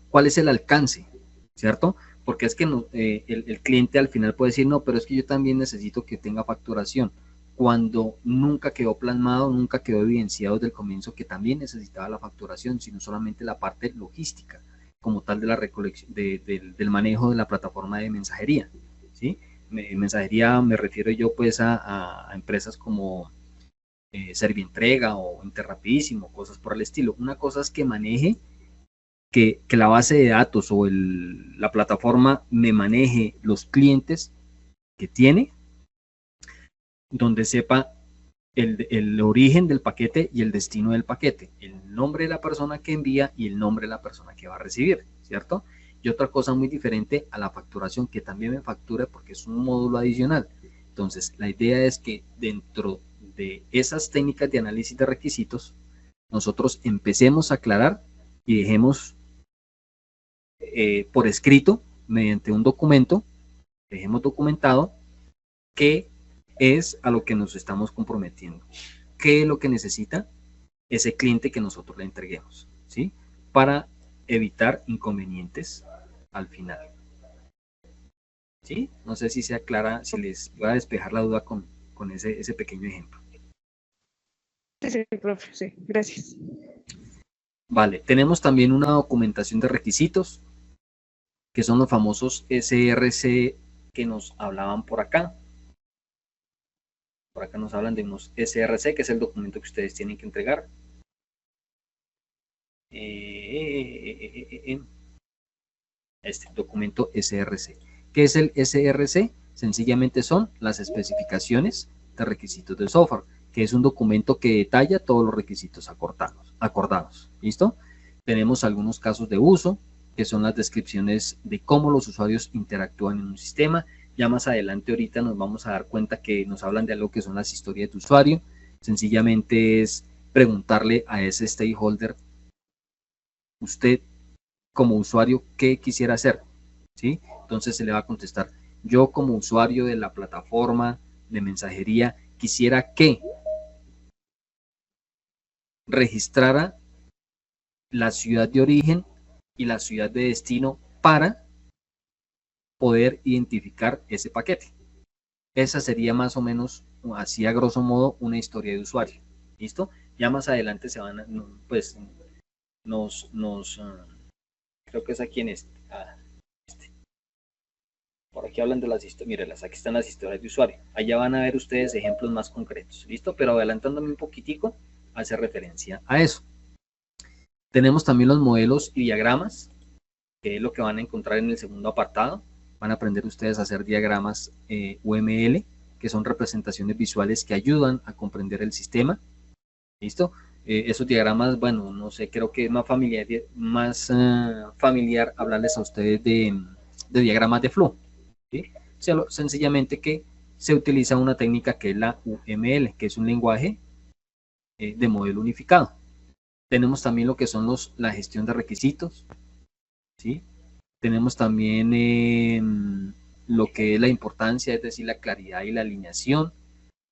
¿cuál es el alcance? ¿Cierto? Porque es que el cliente al final puede decir, no, pero es que yo también necesito que tenga facturación, cuando nunca quedó plasmado, nunca quedó evidenciado desde el comienzo que también necesitaba la facturación, sino solamente la parte logística, como tal de la recolección, del manejo de la plataforma de mensajería, ¿sí? Mensajería me refiero yo pues a empresas como Servientrega o Interrapidísimo, cosas por el estilo. Una cosa es que maneje, que la base de datos o la plataforma me maneje los clientes que tiene, donde sepa el origen del paquete y el destino del paquete, el nombre de la persona que envía y el nombre de la persona que va a recibir, ¿cierto? Y otra cosa muy diferente a la facturación, que también me factura porque es un módulo adicional. Entonces, la idea es que dentro de esas técnicas de análisis de requisitos, nosotros empecemos a aclarar y dejemos por escrito, mediante un documento, dejemos documentado qué es a lo que nos estamos comprometiendo, qué es lo que necesita ese cliente que nosotros le entreguemos, ¿sí? Para evitar inconvenientes al final. ¿Sí? No sé si sea clara, si les voy a despejar la duda con ese pequeño ejemplo. Sí, profe, sí, gracias. Vale, tenemos también una documentación de requisitos, que son los famosos SRC que nos hablaban por acá. Por acá nos hablan de unos SRC, que es el documento que ustedes tienen que entregar. Este documento SRC. ¿Qué es el SRC? Sencillamente son las especificaciones de requisitos del software, que es un documento que detalla todos los requisitos acordados. ¿Listo? Tenemos algunos casos de uso, que son las descripciones de cómo los usuarios interactúan en un sistema. Ya más adelante ahorita nos vamos a dar cuenta que nos hablan de algo que son las historias de usuario. Sencillamente es preguntarle a ese stakeholder, usted como usuario, ¿qué quisiera hacer? ¿Sí? Entonces se le va a contestar, yo como usuario de la plataforma de mensajería quisiera que registrara la ciudad de origen y la ciudad de destino para poder identificar ese paquete. Esa sería más o menos, así a grosso modo, una historia de usuario. ¿Listo? Ya más adelante se van a, pues, creo que es aquí en este. Por aquí hablan de las historias, mírenlas, aquí están las historias de usuario. Allá van a ver ustedes ejemplos más concretos. ¿Listo? Pero adelantándome un poquitico, hace referencia a eso. Tenemos también los modelos y diagramas, que es lo que van a encontrar en el segundo apartado. Van a aprender ustedes a hacer diagramas UML, que son representaciones visuales que ayudan a comprender el sistema. ¿Listo? Esos diagramas, bueno, no sé, creo que es más familiar hablarles a ustedes de diagramas de flujo. ¿Sí? Sencillamente que se utiliza una técnica que es la UML, que es un lenguaje de modelo unificado. Tenemos también lo que son la gestión de requisitos, ¿sí? Tenemos también lo que es la importancia, es decir, la claridad y la alineación,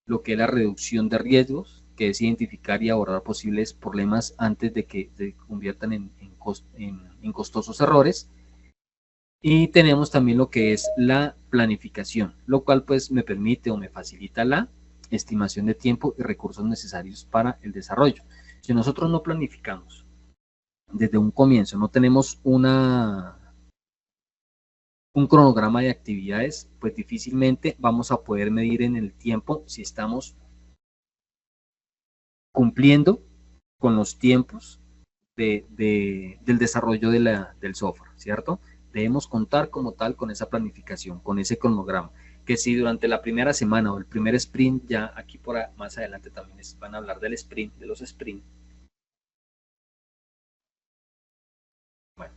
lo que es la reducción de riesgos, que es identificar y abordar posibles problemas antes de que se conviertan en costosos errores. Y tenemos también lo que es la planificación, lo cual pues me permite o me facilita la estimación de tiempo y recursos necesarios para el desarrollo. Si nosotros no planificamos desde un comienzo, no tenemos un cronograma de actividades, pues difícilmente vamos a poder medir en el tiempo si estamos cumpliendo con los tiempos del desarrollo del software, ¿cierto? Debemos contar como tal con esa planificación, con ese cronograma, que si durante la primera semana o el primer sprint, ya aquí más adelante también van a hablar del sprint, de los sprints. Bueno,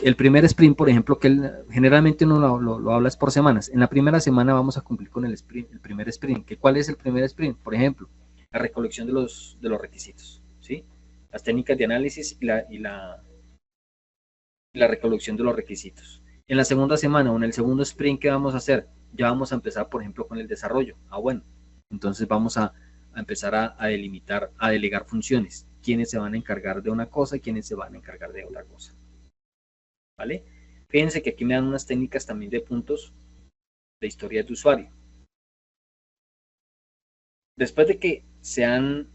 el primer sprint, por ejemplo, que generalmente uno lo habla por semanas. En la primera semana vamos a cumplir con el primer sprint. ¿Cuál es el primer sprint? Por ejemplo, la recolección de los requisitos, ¿sí? Las técnicas de análisis y la recolección de los requisitos. En la segunda semana o en el segundo sprint, ¿qué vamos a hacer? Ya vamos a empezar, por ejemplo, con el desarrollo. Bueno, entonces vamos a empezar a delimitar, a delegar funciones. ¿Quiénes se van a encargar de una cosa y quiénes se van a encargar de otra cosa? ¿Vale? Fíjense que aquí me dan unas técnicas también de puntos de historia de usuario. Después de que se han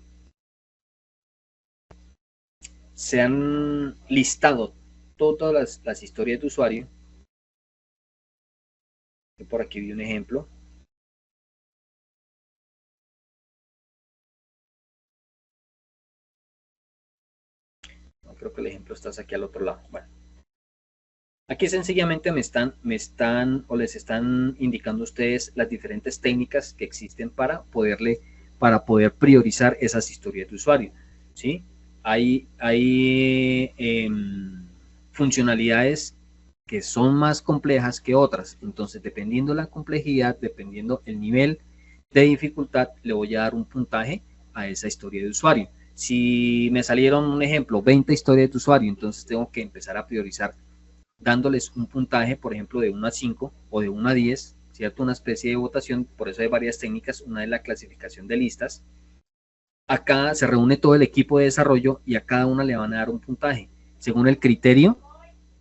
listado todas las historias de usuario, por aquí vi un ejemplo. No, creo que el ejemplo está aquí al otro lado. Bueno. Aquí sencillamente les están indicando a ustedes las diferentes técnicas que existen para poder priorizar esas historias de usuario, ¿sí? Hay funcionalidades que son más complejas que otras, entonces dependiendo la complejidad, dependiendo el nivel de dificultad, le voy a dar un puntaje a esa historia de usuario. Si me salieron, un ejemplo, 20 historias de usuario, entonces tengo que empezar a priorizar dándoles un puntaje, por ejemplo, de 1 a 5 o de 1 a 10, ¿cierto? Una especie de votación, por eso hay varias técnicas. Una es la clasificación de listas. Acá se reúne todo el equipo de desarrollo y a cada una le van a dar un puntaje, según el criterio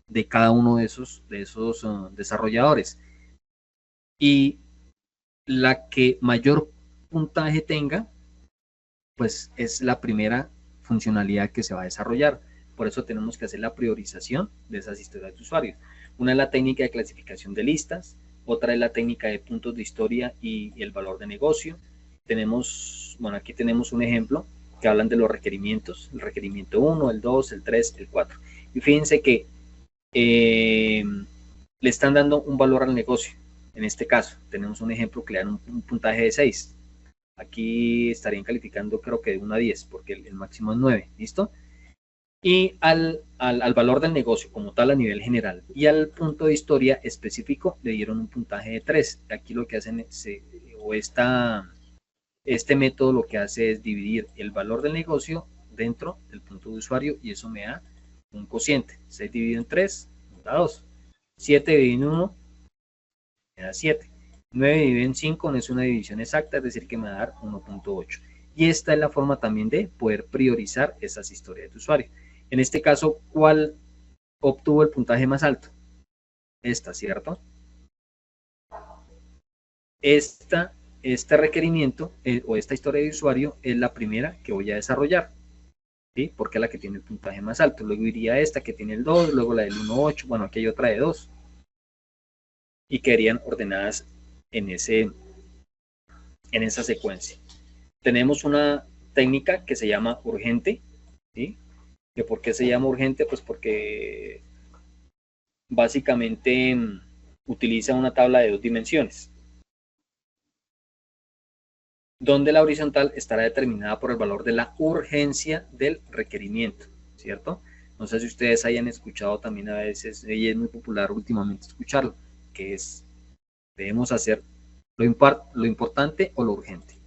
de cada uno de esos desarrolladores. Y la que mayor puntaje tenga, pues es la primera funcionalidad que se va a desarrollar. Por eso tenemos que hacer la priorización de esas historias de usuarios. Una es la técnica de clasificación de listas, otra es la técnica de puntos de historia y el valor de negocio. Aquí tenemos un ejemplo que hablan de los requerimientos, el requerimiento 1, el 2, el 3, el 4. Y fíjense que le están dando un valor al negocio. En este caso, tenemos un ejemplo que le dan un puntaje de 6. Aquí estarían calificando creo que de 1 a 10, porque el máximo es 9, ¿listo? Y al valor del negocio como tal a nivel general y al punto de historia específico le dieron un puntaje de 3. Aquí lo que hacen este método lo que hace es dividir el valor del negocio dentro del punto de usuario y eso me da un cociente. 6 dividido en 3 me da 2. 7 dividido en 1 me da 7. 9 dividido en 5 no es una división exacta, es decir que me va a dar 1.8. Y esta es la forma también de poder priorizar esas historias de usuario. En este caso, ¿cuál obtuvo el puntaje más alto? Esta, ¿cierto? Este requerimiento o esta historia de usuario es la primera que voy a desarrollar, ¿sí? Porque es la que tiene el puntaje más alto. Luego iría esta que tiene el 2, luego la del 1.8, bueno, aquí hay otra de 2. Y quedarían ordenadas en esa secuencia. Tenemos una técnica que se llama urgente, ¿sí? ¿Que por qué se llama urgente? Pues porque básicamente utiliza una tabla de 2 dimensiones, donde la horizontal estará determinada por el valor de la urgencia del requerimiento, ¿cierto? No sé si ustedes hayan escuchado también a veces, y es muy popular últimamente escucharlo, que es, debemos hacer lo importante o lo urgente.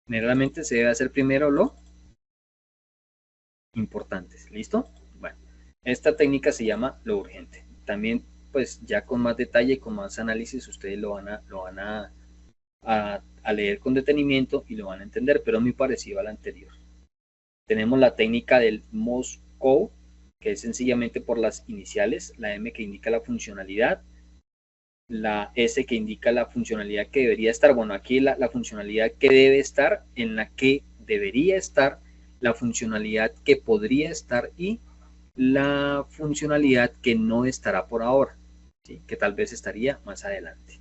Generalmente se debe hacer primero lo importante, ¿listo? Bueno, esta técnica se llama lo urgente. También, pues ya con más detalle y con más análisis, ustedes lo van a leer con detenimiento y lo van a entender, pero es muy parecido a la anterior. Tenemos la técnica del Morse Code, que es sencillamente por las iniciales, la M que indica la funcionalidad, la S que indica la funcionalidad que debería estar, bueno, aquí la funcionalidad que debe estar, en la que debería estar, la funcionalidad que podría estar y la funcionalidad que no estará por ahora, ¿sí? Que tal vez estaría más adelante.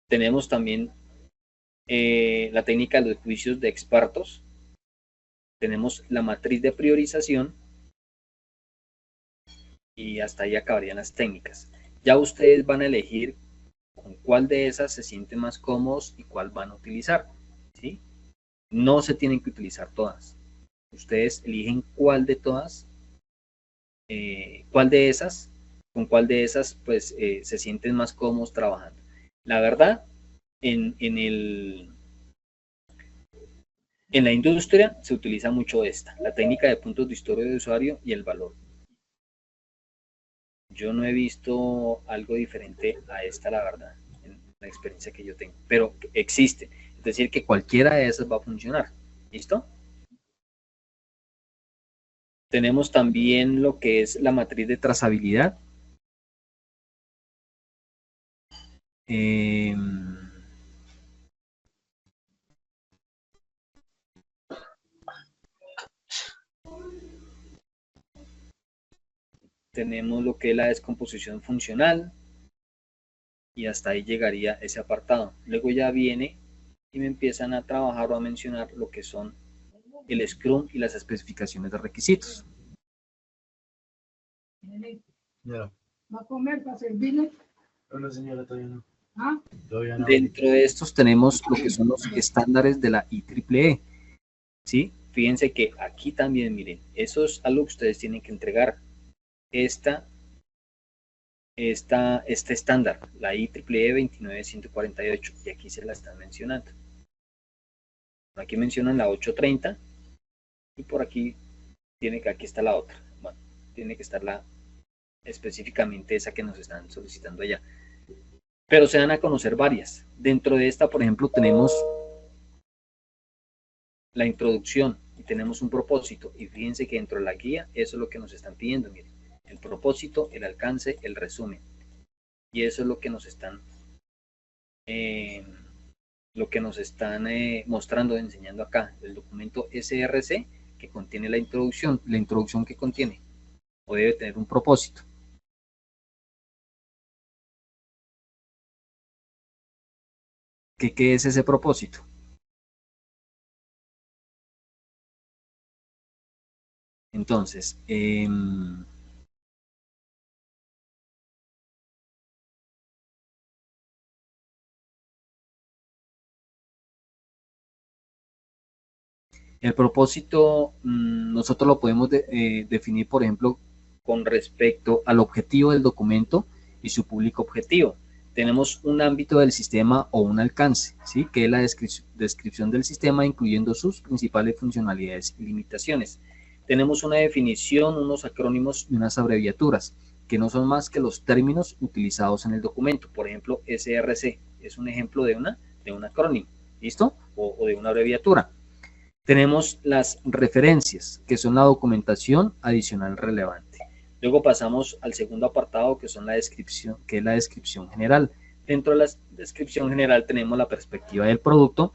Tenemos también la técnica de los juicios de expertos. Tenemos la matriz de priorización y hasta ahí acabarían las técnicas. Ya ustedes van a elegir con cuál de esas se sienten más cómodos y cuál van a utilizar, ¿sí? No se tienen que utilizar todas. Ustedes eligen cuál de todas, cuál de esas, con cuál de esas pues se sienten más cómodos trabajando. La verdad, en la industria se utiliza mucho esta, la técnica de puntos de historia de usuario y el valor. Yo no he visto algo diferente a esta, la verdad, en la experiencia que yo tengo, pero existe. Es decir, que cualquiera de esas va a funcionar. ¿Listo? Tenemos también lo que es la matriz de trazabilidad. Tenemos lo que es la descomposición funcional y hasta ahí llegaría ese apartado. Luego ya viene y me empiezan a trabajar o a mencionar lo que son el Scrum y las especificaciones de requisitos. ¿Va a comer para servirle? No, señora, todavía no. ¿Ah? Todavía no. Dentro de estos tenemos lo que son los estándares de la IEEE. ¿Sí? Fíjense que aquí también, miren, eso es algo que ustedes tienen que entregar. Este estándar, la IEEE 29148, y aquí se la están mencionando. Aquí mencionan la 830 y por aquí aquí está la otra. Bueno, tiene que estar específicamente esa que nos están solicitando allá. Pero se dan a conocer varias. Dentro de esta, por ejemplo, tenemos la introducción y tenemos un propósito. Y fíjense que dentro de la guía, eso es lo que nos están pidiendo. Miren, el propósito, el alcance, el resumen. Y eso es lo que nos están mostrando, enseñando acá. El documento SRC que contiene la introducción. La introducción que contiene o debe tener un propósito. ¿Qué es ese propósito? Entonces, el propósito nosotros lo podemos definir, por ejemplo, con respecto al objetivo del documento y su público objetivo. Tenemos un ámbito del sistema o un alcance, ¿sí? Que es la descripción del sistema, incluyendo sus principales funcionalidades y limitaciones. Tenemos una definición, unos acrónimos y unas abreviaturas, que no son más que los términos utilizados en el documento. Por ejemplo, SRC es un ejemplo de un acrónimo, ¿listo? O de una abreviatura. Tenemos las referencias, que son la documentación adicional relevante. Luego pasamos al segundo apartado, que son la descripción, que es la descripción general. Dentro de la descripción general tenemos la perspectiva del producto,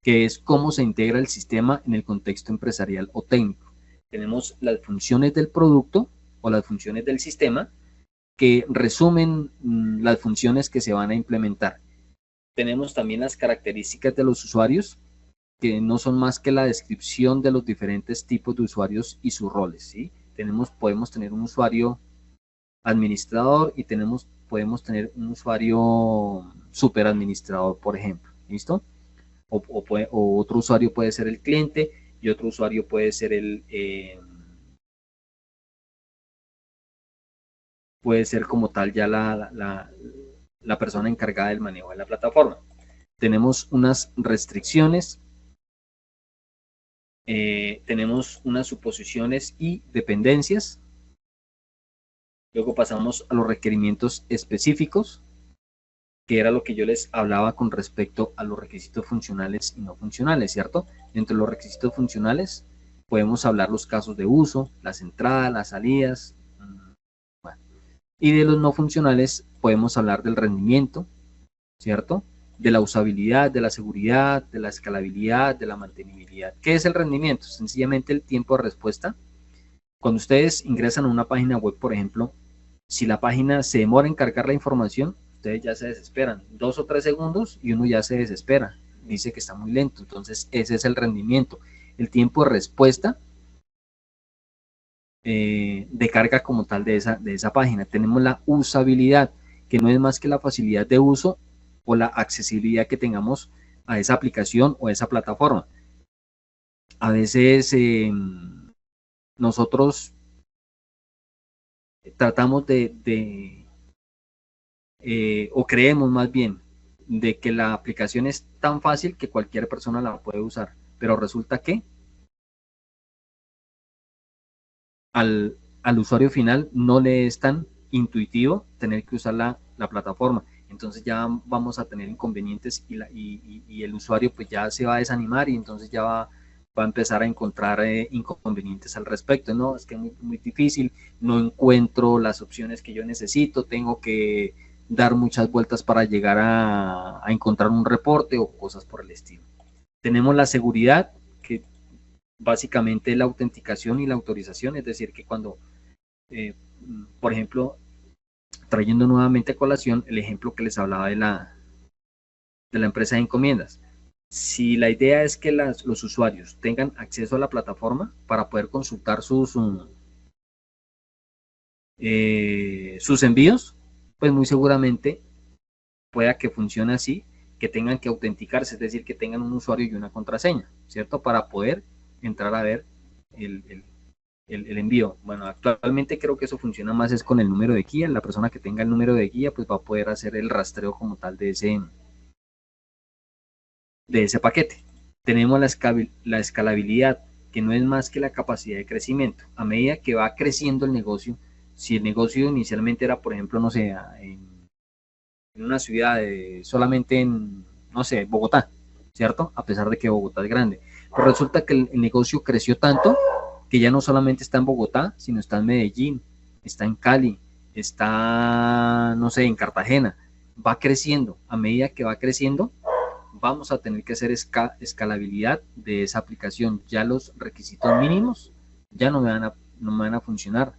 que es cómo se integra el sistema en el contexto empresarial o técnico. Tenemos las funciones del producto o las funciones del sistema, que resumen las funciones que se van a implementar. Tenemos también las características de los usuarios, que no son más que la descripción de los diferentes tipos de usuarios y sus roles, ¿sí? Podemos tener un usuario administrador y podemos tener un usuario superadministrador, por ejemplo, ¿listo? O otro usuario puede ser el cliente y otro usuario puede ser puede ser como tal ya la persona encargada del manejo de la plataforma. Tenemos unas restricciones, tenemos unas suposiciones y dependencias. Luego pasamos a los requerimientos específicos, que era lo que yo les hablaba con respecto a los requisitos funcionales y no funcionales, ¿cierto? Dentro de los requisitos funcionales podemos hablar los casos de uso, las entradas, las salidas, bueno. Y de los no funcionales podemos hablar del rendimiento, ¿cierto? De la usabilidad, de la seguridad, de la escalabilidad, de la mantenibilidad. ¿Qué es el rendimiento? Sencillamente el tiempo de respuesta. Cuando ustedes ingresan a una página web, por ejemplo, si la página se demora en cargar la información, ustedes ya se desesperan. 2 o 3 segundos y uno ya se desespera. Dice que está muy lento. Entonces, ese es el rendimiento. El tiempo de respuesta de carga como tal de esa página. Tenemos la usabilidad, que no es más que la facilidad de uso o la accesibilidad que tengamos a esa aplicación o a esa plataforma. A veces nosotros tratamos o creemos más bien de que la aplicación es tan fácil que cualquier persona la puede usar, pero resulta que al usuario final no le es tan intuitivo tener que usar la plataforma. Entonces ya vamos a tener inconvenientes y el usuario pues ya se va a desanimar y entonces ya va a empezar a encontrar inconvenientes al respecto. No, es que es muy difícil, no encuentro las opciones que yo necesito, tengo que dar muchas vueltas para llegar a encontrar un reporte o cosas por el estilo. Tenemos la seguridad, que básicamente la autenticación y la autorización, es decir, que cuando, por ejemplo, trayendo nuevamente a colación el ejemplo que les hablaba de la empresa de encomiendas, si la idea es que los usuarios tengan acceso a la plataforma para poder consultar sus envíos, pues muy seguramente pueda que funcione así, que tengan que autenticarse, es decir, que tengan un usuario y una contraseña, ¿cierto? Para poder entrar a ver el envío. Bueno, actualmente creo que eso funciona más es con el número de guía. La persona que tenga el número de guía pues va a poder hacer el rastreo como tal de ese paquete. Tenemos la escalabilidad, que no es más que la capacidad de crecimiento. A medida que va creciendo el negocio, si el negocio inicialmente era, por ejemplo, no sé, en una ciudad solamente en, no sé, Bogotá, ¿cierto? A pesar de que Bogotá es grande. Pero resulta que el negocio creció tanto que ya no solamente está en Bogotá, sino está en Medellín, está en Cali, está, no sé, en Cartagena. Va creciendo. A medida que va creciendo, vamos a tener que hacer escalabilidad de esa aplicación. Ya los requisitos mínimos ya no me van a funcionar,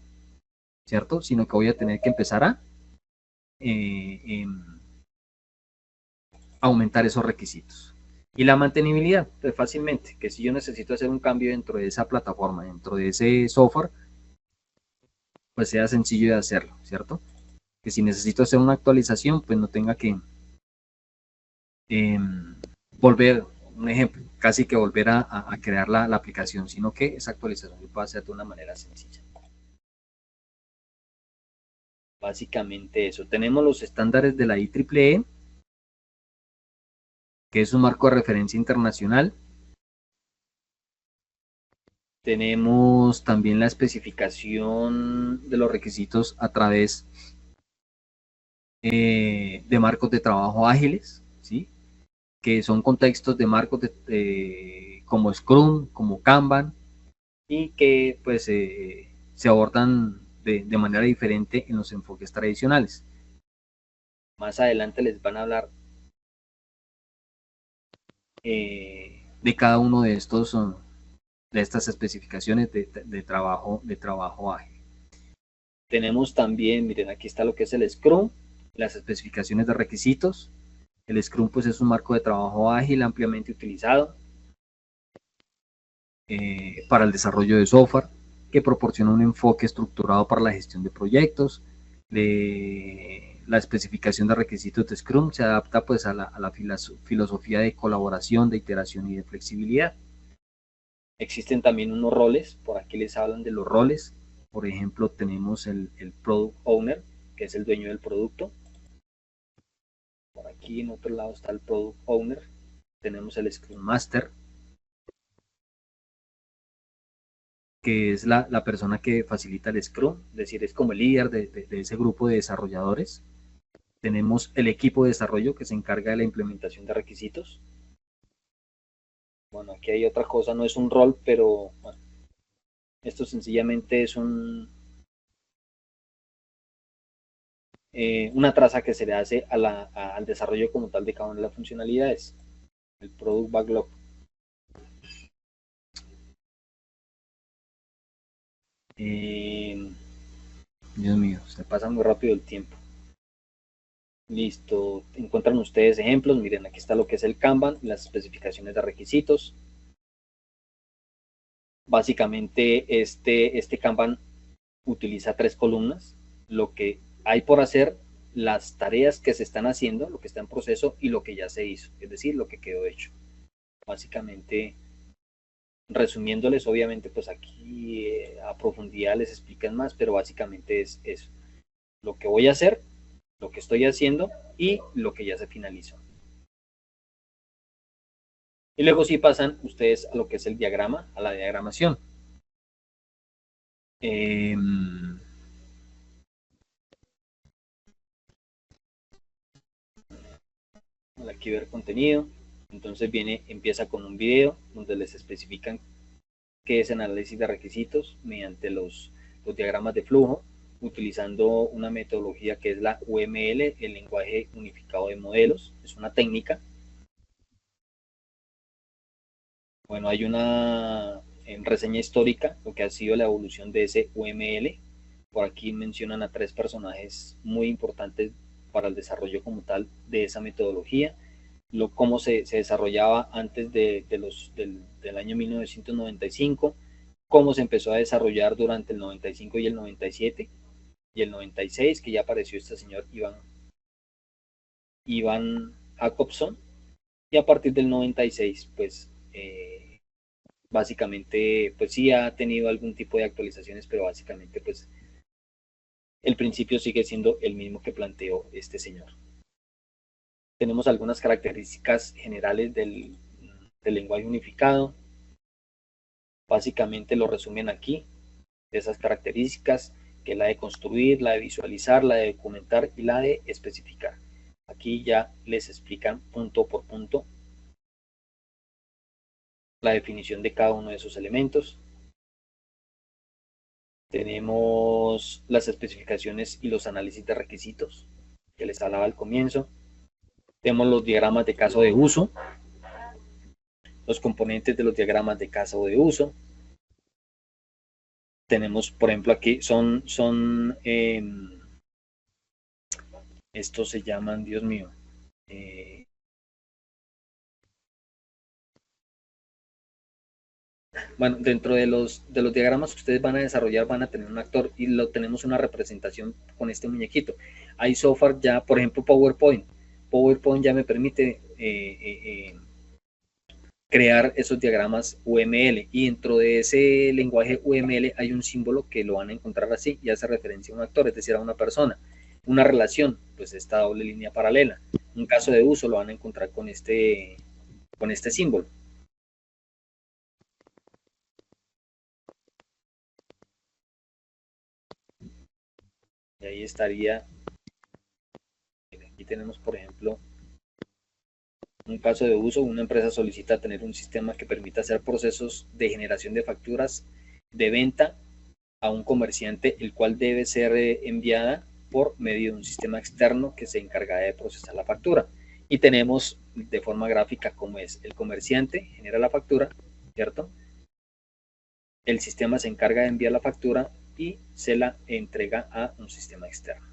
¿cierto? Sino que voy a tener que empezar a aumentar esos requisitos. Y la mantenibilidad, pues fácilmente, que si yo necesito hacer un cambio dentro de esa plataforma, dentro de ese software, pues sea sencillo de hacerlo, ¿cierto? Que si necesito hacer una actualización, pues no tenga que volver, un ejemplo, casi que volver a crear la aplicación, sino que esa actualización se puede hacer de una manera sencilla. Básicamente eso. Tenemos los estándares de la IEEE, que es un marco de referencia internacional. Tenemos también la especificación de los requisitos a través de marcos de trabajo ágiles, ¿sí? Que son contextos de marcos como Scrum, como Kanban, y que pues se abordan de manera diferente en los enfoques tradicionales. Más adelante les van a hablar de cada uno de estos de estas especificaciones de trabajo ágil. Tenemos también, miren, aquí está lo que es el Scrum, las especificaciones de requisitos. El Scrum pues es un marco de trabajo ágil ampliamente utilizado para el desarrollo de software, que proporciona un enfoque estructurado para la gestión de proyectos. La especificación de requisitos de Scrum se adapta pues a la filosofía de colaboración, de iteración y de flexibilidad. Existen también unos roles, por aquí les hablan de los roles. Por ejemplo, tenemos el Product Owner, que es el dueño del producto. Por aquí en otro lado está el Product Owner. Tenemos el Scrum Master, que es la persona que facilita el Scrum, es decir, es como el líder de ese grupo de desarrolladores. Tenemos el equipo de desarrollo que se encarga de la implementación de requisitos. Bueno, aquí hay otra cosa, no es un rol, pero bueno, esto sencillamente es una traza que se le hace al desarrollo como tal de cada una de las funcionalidades. El Product Backlog. Dios mío, se pasa muy rápido el tiempo. Listo, encuentran ustedes ejemplos. Miren, aquí está lo que es el Kanban, las especificaciones de requisitos. Básicamente este Kanban utiliza 3 columnas. Lo que hay por hacer las tareas que se están haciendo, lo que está en proceso y lo que ya se hizo, es decir, lo que quedó hecho. Básicamente, resumiéndoles, obviamente, pues aquí a profundidad les explican más, pero básicamente es eso. Lo que voy a hacer, lo que estoy haciendo y lo que ya se finalizó. Y luego sí pasan ustedes a lo que es el diagrama, a la diagramación. Aquí ver contenido. Entonces empieza con un video donde les especifican qué es el análisis de requisitos mediante los diagramas de flujo, utilizando una metodología que es la UML, el lenguaje unificado de modelos. Es una técnica. Bueno, hay una reseña histórica, lo que ha sido la evolución de ese UML. Por aquí mencionan a 3 personajes muy importantes para el desarrollo como tal de esa metodología. Cómo se desarrollaba antes del año 1995, cómo se empezó a desarrollar durante el 95 y el 97, y el 96, que ya apareció este señor Iván Jacobson, y a partir del 96, pues básicamente, pues sí ha tenido algún tipo de actualizaciones, pero básicamente, pues el principio sigue siendo el mismo que planteó este señor. Tenemos algunas características generales del lenguaje unificado. Básicamente lo resumen aquí, esas características, que es la de construir, la de visualizar, la de documentar y la de especificar. Aquí ya les explican punto por punto la definición de cada uno de esos elementos. Tenemos las especificaciones y los análisis de requisitos, que les hablaba al comienzo. Tenemos los diagramas de caso de uso, los componentes de los diagramas de caso de uso. Tenemos, por ejemplo, aquí estos se llaman, Dios mío, bueno, dentro de los diagramas que ustedes van a desarrollar van a tener un actor y tenemos una representación con este muñequito. Hay software ya, por ejemplo, PowerPoint. PowerPoint ya me permite crear esos diagramas UML, y dentro de ese lenguaje UML hay un símbolo que lo van a encontrar así y hace referencia a un actor, es decir, a una persona. Una relación, pues esta doble línea paralela. Un caso de uso lo van a encontrar con este símbolo. Y ahí estaría, aquí tenemos, por ejemplo, un caso de uso. Una empresa solicita tener un sistema que permita hacer procesos de generación de facturas de venta a un comerciante, el cual debe ser enviada por medio de un sistema externo que se encarga de procesar la factura. Y tenemos de forma gráfica cómo es. El comerciante genera la factura, ¿cierto? El sistema se encarga de enviar la factura y se la entrega a un sistema externo.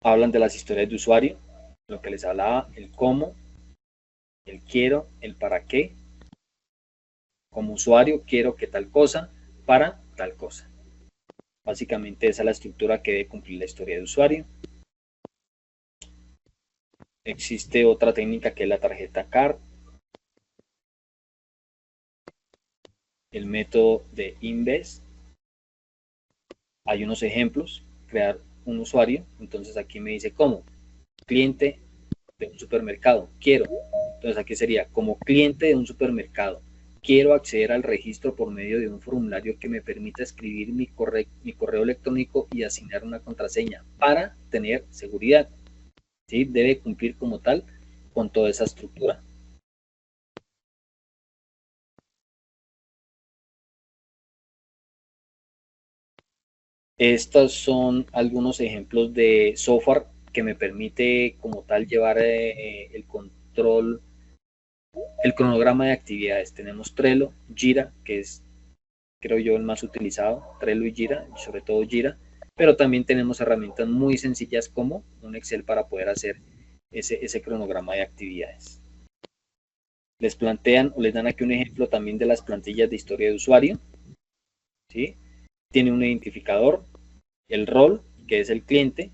Hablan de las historias de usuario, lo que les hablaba, el cómo, el quiero, el para qué. Como usuario quiero que tal cosa, para tal cosa. Básicamente esa es la estructura que debe cumplir la historia de usuario. Existe otra técnica que es la tarjeta CARD. El método de Invest. Hay unos ejemplos. Crear un usuario. Entonces aquí me dice cómo. Cliente de un supermercado. Quiero. Entonces aquí sería como cliente de un supermercado. Quiero acceder al registro por medio de un formulario que me permita escribir mi correo electrónico y asignar una contraseña para tener seguridad. ¿Sí? Debe cumplir como tal con toda esa estructura. Estos son algunos ejemplos de software que me permite como tal llevar el control, el cronograma de actividades. Tenemos Trello, Jira, que es, creo yo, el más utilizado, Trello y Jira, sobre todo Jira, pero también tenemos herramientas muy sencillas como un Excel para poder hacer ese cronograma de actividades. Les plantean o les dan aquí un ejemplo también de las plantillas de historia de usuario, ¿sí? tiene un identificador, el rol, que es el cliente,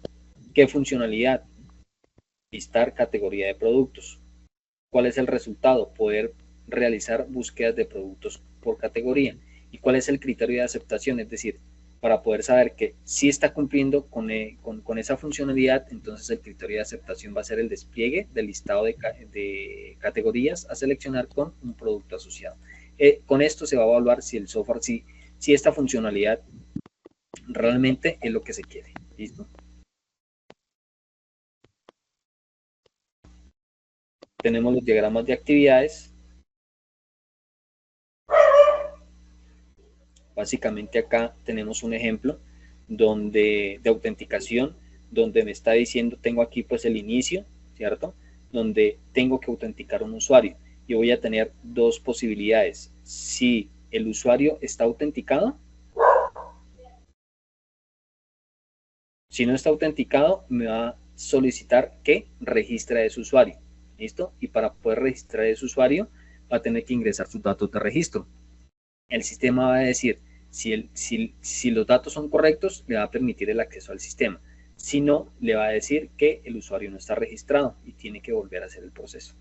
qué funcionalidad, listar categoría de productos. ¿Cuál es el resultado? Poder realizar búsquedas de productos por categoría. ¿Y cuál es el criterio de aceptación? Es decir, para poder saber que sí está cumpliendo con esa funcionalidad, entonces el criterio de aceptación va a ser el despliegue del listado de categorías a seleccionar con un producto asociado. Con esto se va a evaluar si el software, si esta funcionalidad realmente es lo que se quiere. ¿Listo? Tenemos los diagramas de actividades. Básicamente acá tenemos un ejemplo de autenticación, donde me está diciendo, tengo aquí pues el inicio, ¿cierto? Donde tengo que autenticar un usuario. Yo voy a tener dos posibilidades. Si el usuario está autenticado, si no está autenticado, me va a solicitar que registre a ese usuario. ¿Listo? Y para poder registrar a ese usuario, va a tener que ingresar sus datos de registro. El sistema va a decir, si los datos son correctos, le va a permitir el acceso al sistema. Si no, le va a decir que el usuario no está registrado y tiene que volver a hacer el proceso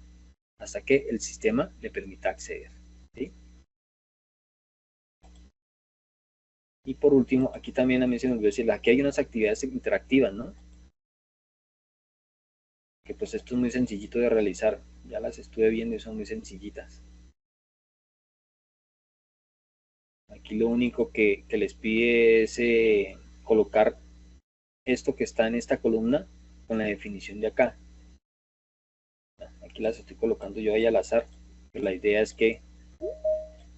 hasta que el sistema le permita acceder. ¿Sí? Y por último, aquí también a mí se me olvidó decirles, aquí hay unas actividades interactivas, ¿no? Que pues esto es muy sencillito de realizar. Ya las estuve viendo y son muy sencillitas. Aquí lo único que les pide es colocar esto que está en esta columna con la definición de acá. Aquí las estoy colocando yo ahí al azar, pero la idea es que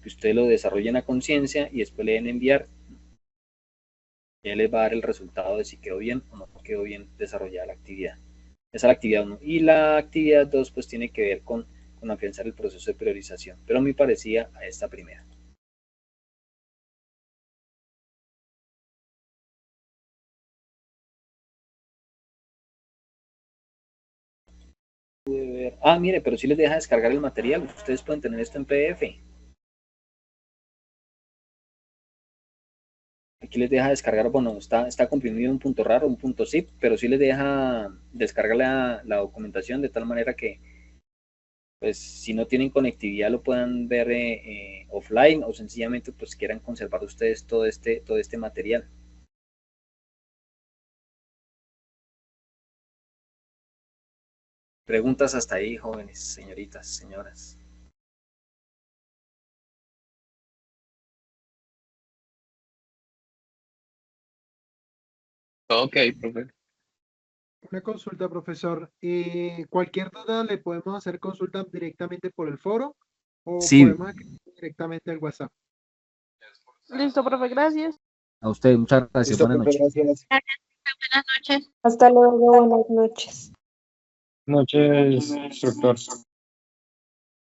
ustedes lo desarrollen a conciencia y después le den enviar. Ya les va a dar el resultado de si quedó bien o no quedó bien desarrollada la actividad. Esa es la actividad 1. Y la actividad 2 pues tiene que ver con afianzar el proceso de priorización, pero muy parecida a esta primera. Ah, mire, pero sí les deja descargar el material. Ustedes pueden tener esto en PDF. Aquí les deja descargar, bueno, está comprimido un punto raro, un punto zip, pero sí les deja descargar la documentación de tal manera que, pues, si no tienen conectividad lo puedan ver offline o sencillamente pues quieran conservar ustedes todo este material. Preguntas hasta ahí, jóvenes, señoritas, señoras. Ok, profe. Una consulta, profesor. ¿Cualquier duda le podemos hacer consulta directamente por el foro o Sí. podemos escribir directamente al WhatsApp? Listo, profe, gracias. A usted, muchas gracias. Listo, Buenas profe, noches. gracias. Buenas noches. Hasta luego, buenas noches. Noches, instructor.